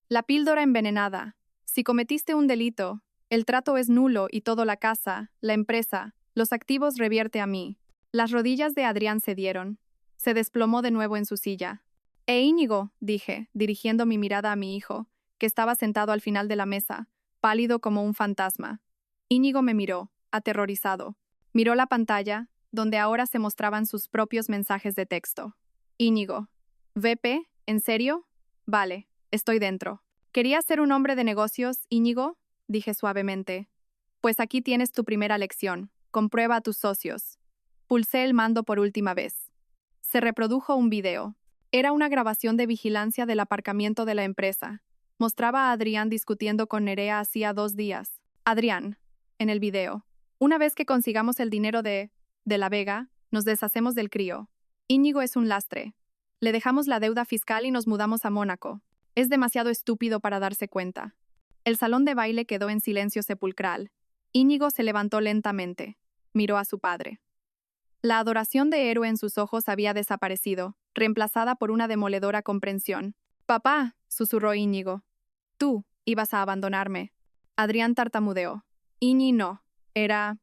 La píldora envenenada. Si cometiste un delito, el trato es nulo y todo la casa, la empresa, los activos revierte a mí. Las rodillas de Adrián cedieron. Se desplomó de nuevo en su silla. Íñigo, dije, dirigiendo mi mirada a mi hijo, que estaba sentado al final de la mesa, pálido como un fantasma. Íñigo me miró, aterrorizado. Miró la pantalla, donde ahora se mostraban sus propios mensajes de texto. Íñigo. ¿VP? ¿En serio? Vale, estoy dentro. ¿Querías ser un hombre de negocios, Íñigo? Dije suavemente. Pues aquí tienes tu primera lección. Comprueba a tus socios. Pulsé el mando por última vez. Se reprodujo un video. Era una grabación de vigilancia del aparcamiento de la empresa. Mostraba a Adrián discutiendo con Nerea hacía 2 días. Adrián, en el video. Una vez que consigamos el dinero de La Vega, nos deshacemos del crío. Íñigo es un lastre. Le dejamos la deuda fiscal y nos mudamos a Mónaco. Es demasiado estúpido para darse cuenta. El salón de baile quedó en silencio sepulcral. Íñigo se levantó lentamente. Miró a su padre. La adoración de héroe en sus ojos había desaparecido, reemplazada por una demoledora comprensión. «Papá», susurró Íñigo. «Tú ibas a abandonarme». Adrián tartamudeó. «Íñi no. Era...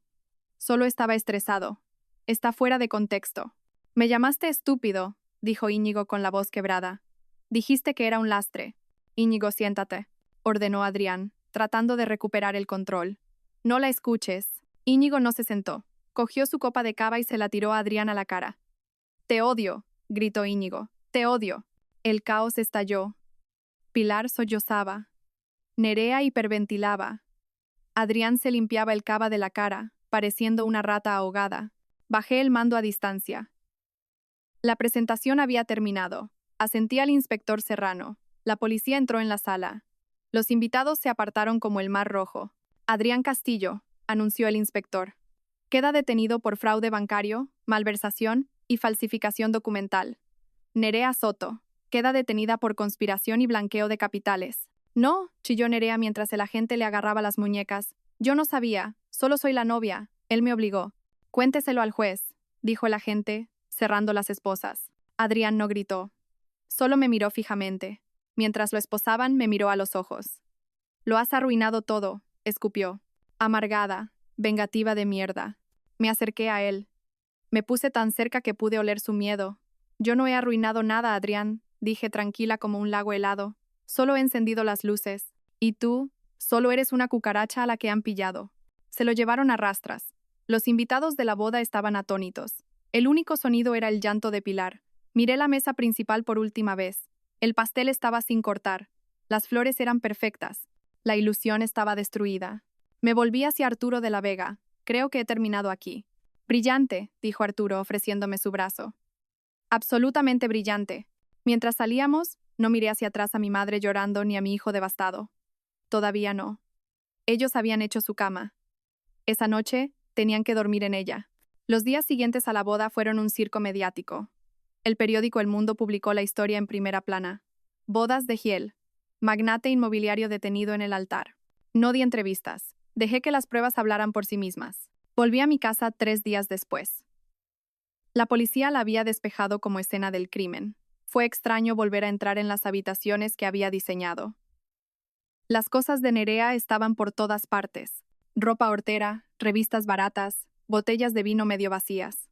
Solo estaba estresado. Está fuera de contexto». «Me llamaste estúpido», dijo Íñigo con la voz quebrada. «Dijiste que era un lastre». «Íñigo, siéntate», ordenó Adrián, tratando de recuperar el control. «No la escuches». Íñigo no se sentó. Cogió su copa de cava y se la tiró a Adrián a la cara. «Te odio», gritó Íñigo. «Te odio». El caos estalló. Pilar sollozaba. Nerea hiperventilaba. Adrián se limpiaba el cava de la cara, pareciendo una rata ahogada. Bajé el mando a distancia. La presentación había terminado. Asentí al inspector Serrano. La policía entró en la sala. Los invitados se apartaron como el mar rojo. «Adrián Castillo», anunció el inspector. «Queda detenido por fraude bancario, malversación y falsificación documental. Nerea Soto. Queda detenida por conspiración y blanqueo de capitales». «No», chilló Nerea mientras el agente le agarraba las muñecas. «Yo no sabía. Solo soy la novia. Él me obligó». «Cuénteselo al juez», dijo el agente, cerrando las esposas. Adrián no gritó. Solo me miró fijamente. Mientras lo esposaban, me miró a los ojos. Lo has arruinado todo, escupió. Amargada, vengativa de mierda. Me acerqué a él. Me puse tan cerca que pude oler su miedo. Yo no he arruinado nada, Adrián, dije tranquila como un lago helado. Solo he encendido las luces. Y tú, solo eres una cucaracha a la que han pillado. Se lo llevaron a rastras. Los invitados de la boda estaban atónitos. El único sonido era el llanto de Pilar. Miré la mesa principal por última vez. El pastel estaba sin cortar. Las flores eran perfectas. La ilusión estaba destruida. Me volví hacia Arturo de la Vega. Creo que he terminado aquí. Brillante, dijo Arturo, ofreciéndome su brazo. Absolutamente brillante. Mientras salíamos, no miré hacia atrás a mi madre llorando ni a mi hijo devastado. Todavía no. Ellos habían hecho su cama. Esa noche, tenían que dormir en ella. Los días siguientes a la boda fueron un circo mediático. El periódico El Mundo publicó la historia en primera plana. Bodas de Giel. Magnate inmobiliario detenido en el altar. No di entrevistas. Dejé que las pruebas hablaran por sí mismas. Volví a mi casa 3 días después. La policía la había despejado como escena del crimen. Fue extraño volver a entrar en las habitaciones que había diseñado. Las cosas de Nerea estaban por todas partes. Ropa hortera, revistas baratas, botellas de vino medio vacías.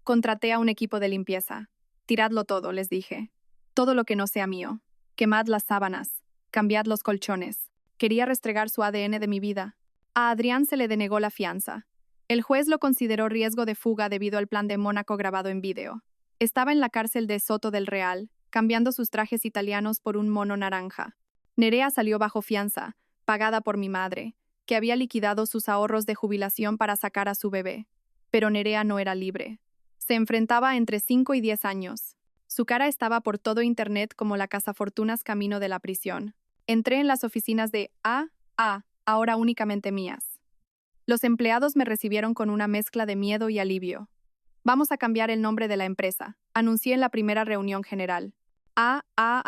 Contraté a un equipo de limpieza. Tiradlo todo, les dije. Todo lo que no sea mío. Quemad las sábanas. Cambiad los colchones. Quería restregar su ADN de mi vida. A Adrián se le denegó la fianza. El juez lo consideró riesgo de fuga debido al plan de Mónaco grabado en vídeo. Estaba en la cárcel de Soto del Real, cambiando sus trajes italianos por un mono naranja. Nerea salió bajo fianza, pagada por mi madre, que había liquidado sus ahorros de jubilación para sacar a su bebé. Pero Nerea no era libre. Se enfrentaba entre 5 y 10 años. Su cara estaba por todo internet como la cazafortunas camino de la prisión. Entré en las oficinas de ahora únicamente mías. Los empleados me recibieron con una mezcla de miedo y alivio. Vamos a cambiar el nombre de la empresa, anuncié en la primera reunión general. Ha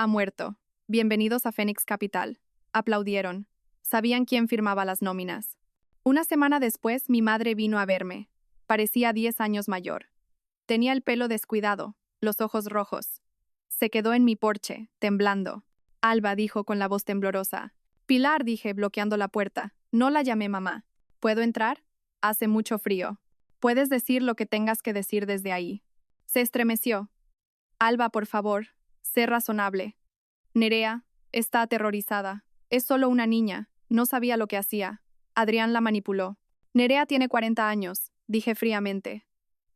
muerto. Bienvenidos a Phoenix Capital. Aplaudieron. Sabían quién firmaba las nóminas. Una semana después, mi madre vino a verme. Parecía 10 años mayor. Tenía el pelo descuidado, los ojos rojos. Se quedó en mi porche, temblando. Alba dijo con la voz temblorosa. Pilar, dije, bloqueando la puerta. No la llamé mamá. ¿Puedo entrar? Hace mucho frío. Puedes decir lo que tengas que decir desde ahí. Se estremeció. Alba, por favor, sé razonable. Nerea está aterrorizada. Es solo una niña. No sabía lo que hacía. Adrián la manipuló. Nerea tiene 40 años, dije fríamente.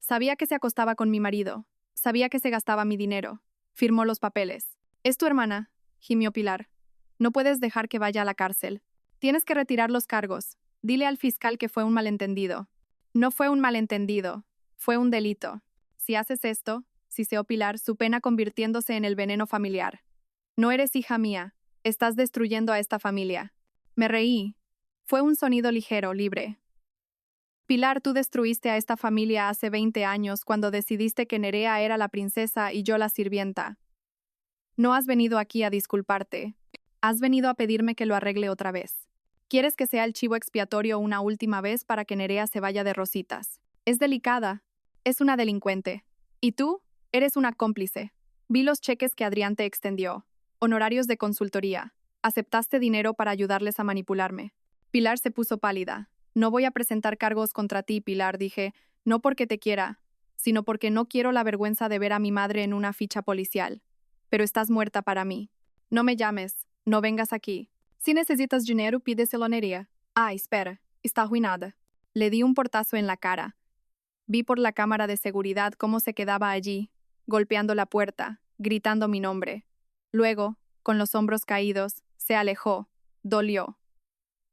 Sabía que se acostaba con mi marido. Sabía que se gastaba mi dinero. Firmó los papeles. Es tu hermana, gimió Pilar. No puedes dejar que vaya a la cárcel. Tienes que retirar los cargos. Dile al fiscal que fue un malentendido. No fue un malentendido. Fue un delito. Si haces esto, siseó Pilar, su pena convirtiéndose en el veneno familiar. No eres hija mía. Estás destruyendo a esta familia. Me reí. Fue un sonido ligero, libre. Pilar, tú destruiste a esta familia hace 20 años cuando decidiste que Nerea era la princesa y yo la sirvienta. No has venido aquí a disculparte. Has venido a pedirme que lo arregle otra vez. Quieres que sea el chivo expiatorio una última vez para que Nerea se vaya de rositas. Es delicada. Es una delincuente. ¿Y tú? Eres una cómplice. Vi los cheques que Adrián te extendió. Honorarios de consultoría. Aceptaste dinero para ayudarles a manipularme. Pilar se puso pálida. No voy a presentar cargos contra ti, Pilar, dije, no porque te quiera, sino porque no quiero la vergüenza de ver a mi madre en una ficha policial. Pero estás muerta para mí. No me llames, no vengas aquí. Si necesitas dinero, pídeselo a Nerea. Espera, está arruinada. Le di un portazo en la cara. Vi por la cámara de seguridad cómo se quedaba allí, golpeando la puerta, gritando mi nombre. Luego, con los hombros caídos, se alejó. Dolió.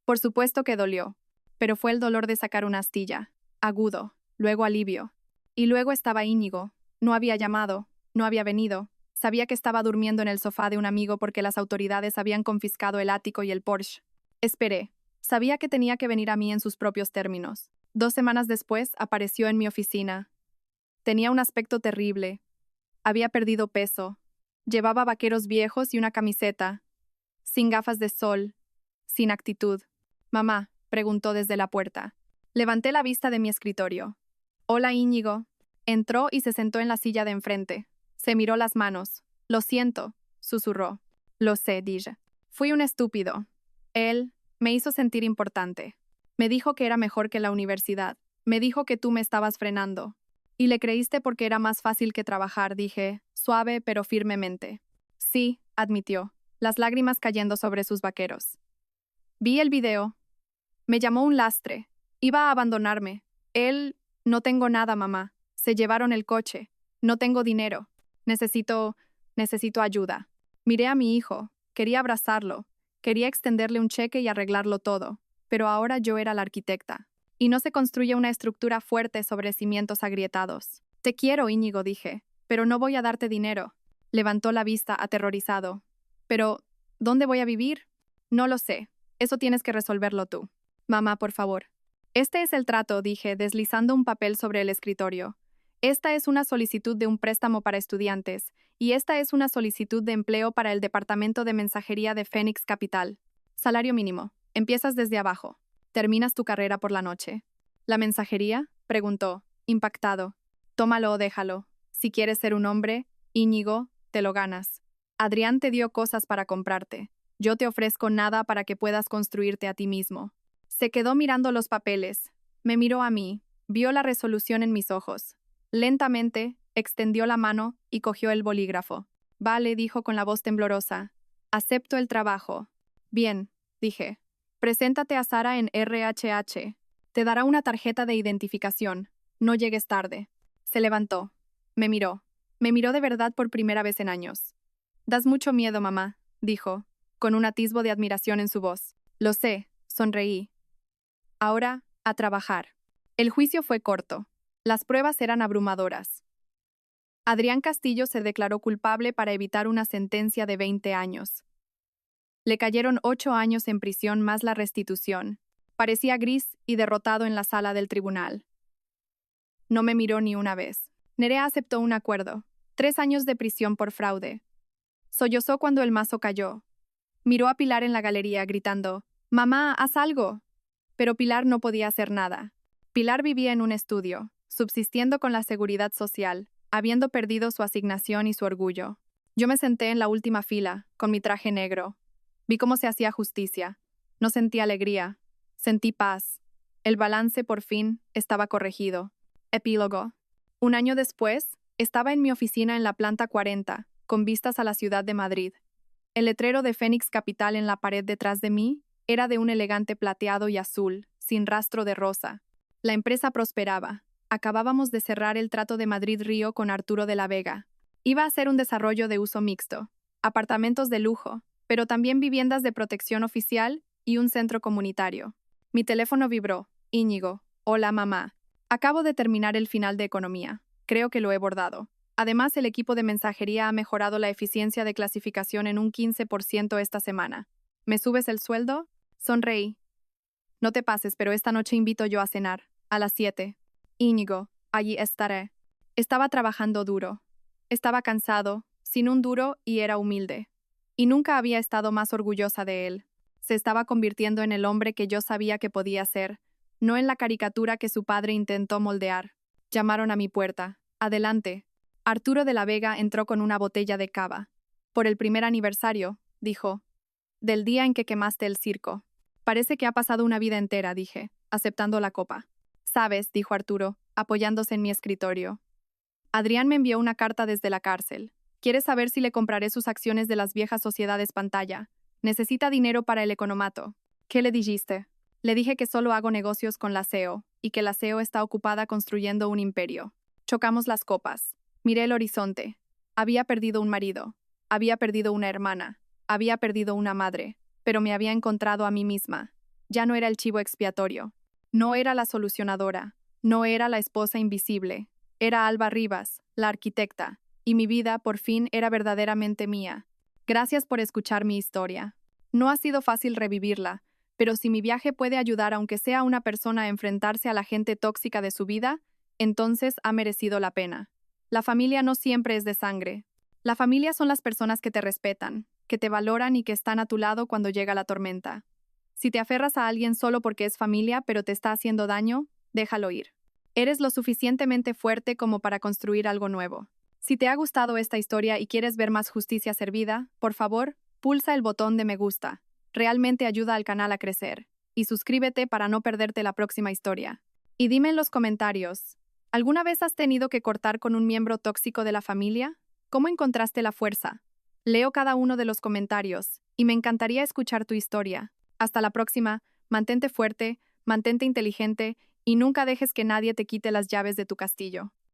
Por supuesto que dolió. Pero fue el dolor de sacar una astilla. Agudo, luego alivio. Y luego estaba Íñigo. No había llamado, no había venido. Sabía que estaba durmiendo en el sofá de un amigo porque las autoridades habían confiscado el ático y el Porsche. Esperé. Sabía que tenía que venir a mí en sus propios términos. 2 semanas después, apareció en mi oficina. Tenía un aspecto terrible. Había perdido peso. Llevaba vaqueros viejos y una camiseta. Sin gafas de sol. Sin actitud. Mamá, preguntó desde la puerta. Levanté la vista de mi escritorio. Hola, Íñigo. Entró y se sentó en la silla de enfrente. Se miró las manos. Lo siento, susurró. Lo sé, dije. Fui un estúpido. Él me hizo sentir importante. Me dijo que era mejor que la universidad. Me dijo que tú me estabas frenando. Y le creíste porque era más fácil que trabajar, dije, suave pero firmemente. Sí, admitió, las lágrimas cayendo sobre sus vaqueros. Vi el video. Me llamó un lastre. Iba a abandonarme. Él, no tengo nada, mamá. Se llevaron el coche. No tengo dinero. Necesito ayuda. Miré a mi hijo. Quería abrazarlo. Quería extenderle un cheque y arreglarlo todo. Pero ahora yo era la arquitecta. Y no se construye una estructura fuerte sobre cimientos agrietados. Te quiero, Íñigo, dije, pero no voy a darte dinero. Levantó la vista aterrorizado. Pero, ¿dónde voy a vivir? No lo sé. Eso tienes que resolverlo tú. Mamá, por favor. Este es el trato, dije, deslizando un papel sobre el escritorio. Esta es una solicitud de un préstamo para estudiantes, y esta es una solicitud de empleo para el departamento de mensajería de Phoenix Capital. Salario mínimo. Empiezas desde abajo. Terminas tu carrera por la noche. ¿La mensajería? Preguntó, impactado. Tómalo o déjalo. Si quieres ser un hombre, Íñigo, te lo ganas. Adrián te dio cosas para comprarte. Yo te ofrezco nada para que puedas construirte a ti mismo. Se quedó mirando los papeles. Me miró a mí. Vio la resolución en mis ojos. Lentamente, extendió la mano y cogió el bolígrafo. Vale, dijo con la voz temblorosa. Acepto el trabajo. Bien, dije. Preséntate a Sara en RHH. Te dará una tarjeta de identificación. No llegues tarde. Se levantó. Me miró. Me miró de verdad por primera vez en años. Das mucho miedo, mamá, dijo, con un atisbo de admiración en su voz. Lo sé, sonreí. Ahora, a trabajar. El juicio fue corto. Las pruebas eran abrumadoras. Adrián Castillo se declaró culpable para evitar una sentencia de 20 años. Le cayeron 8 años en prisión más la restitución. Parecía gris y derrotado en la sala del tribunal. No me miró ni una vez. Nerea aceptó un acuerdo. 3 años de prisión por fraude. Sollozó cuando el mazo cayó. Miró a Pilar en la galería gritando, «Mamá, haz algo». Pero Pilar no podía hacer nada. Pilar vivía en un estudio, subsistiendo con la seguridad social, habiendo perdido su asignación y su orgullo. Yo me senté en la última fila, con mi traje negro. Vi cómo se hacía justicia. No sentí alegría. Sentí paz. El balance, por fin, estaba corregido. Epílogo. Un año después, estaba en mi oficina en la planta 40, con vistas a la ciudad de Madrid. El letrero de Phoenix Capital en la pared detrás de mí era de un elegante plateado y azul, sin rastro de rosa. La empresa prosperaba. Acabábamos de cerrar el trato de Madrid-Río con Arturo de la Vega. Iba a ser un desarrollo de uso mixto, apartamentos de lujo, pero también viviendas de protección oficial y un centro comunitario. Mi teléfono vibró. Íñigo. Hola, mamá. Acabo de terminar el final de economía. Creo que lo he bordado. Además, el equipo de mensajería ha mejorado la eficiencia de clasificación en un 15% esta semana. ¿Me subes el sueldo? Sonreí. No te pases, pero esta noche invito yo a cenar. A las 7. Íñigo, allí estaré. Estaba trabajando duro. Estaba cansado, sin un duro y era humilde. Y nunca había estado más orgullosa de él. Se estaba convirtiendo en el hombre que yo sabía que podía ser, no en la caricatura que su padre intentó moldear. Llamaron a mi puerta. Adelante. Arturo de la Vega entró con una botella de cava. Por el primer aniversario, dijo. Del día en que quemaste el circo. Parece que ha pasado una vida entera, dije, aceptando la copa. Sabes, dijo Arturo, apoyándose en mi escritorio. Adrián me envió una carta desde la cárcel. Quiere saber si le compraré sus acciones de las viejas sociedades pantalla. Necesita dinero para el economato. ¿Qué le dijiste? Le dije que solo hago negocios con la CEO, y que la CEO está ocupada construyendo un imperio. Chocamos las copas. Miré el horizonte. Había perdido un marido. Había perdido una hermana. Había perdido una madre. Pero me había encontrado a mí misma. Ya no era el chivo expiatorio. No era la solucionadora. No era la esposa invisible. Era Alba Rivas, la arquitecta. Y mi vida, por fin, era verdaderamente mía. Gracias por escuchar mi historia. No ha sido fácil revivirla, pero si mi viaje puede ayudar aunque sea a una persona a enfrentarse a la gente tóxica de su vida, entonces ha merecido la pena. La familia no siempre es de sangre. La familia son las personas que te respetan, que te valoran y que están a tu lado cuando llega la tormenta. Si te aferras a alguien solo porque es familia pero te está haciendo daño, déjalo ir. Eres lo suficientemente fuerte como para construir algo nuevo. Si te ha gustado esta historia y quieres ver más justicia servida, por favor, pulsa el botón de me gusta. realmente ayuda al canal a crecer. Y suscríbete para no perderte la próxima historia. Y dime en los comentarios, ¿alguna vez has tenido que cortar con un miembro tóxico de la familia? ¿Cómo encontraste la fuerza? Leo cada uno de los comentarios y me encantaría escuchar tu historia. Hasta la próxima, mantente fuerte, mantente inteligente y nunca dejes que nadie te quite las llaves de tu castillo.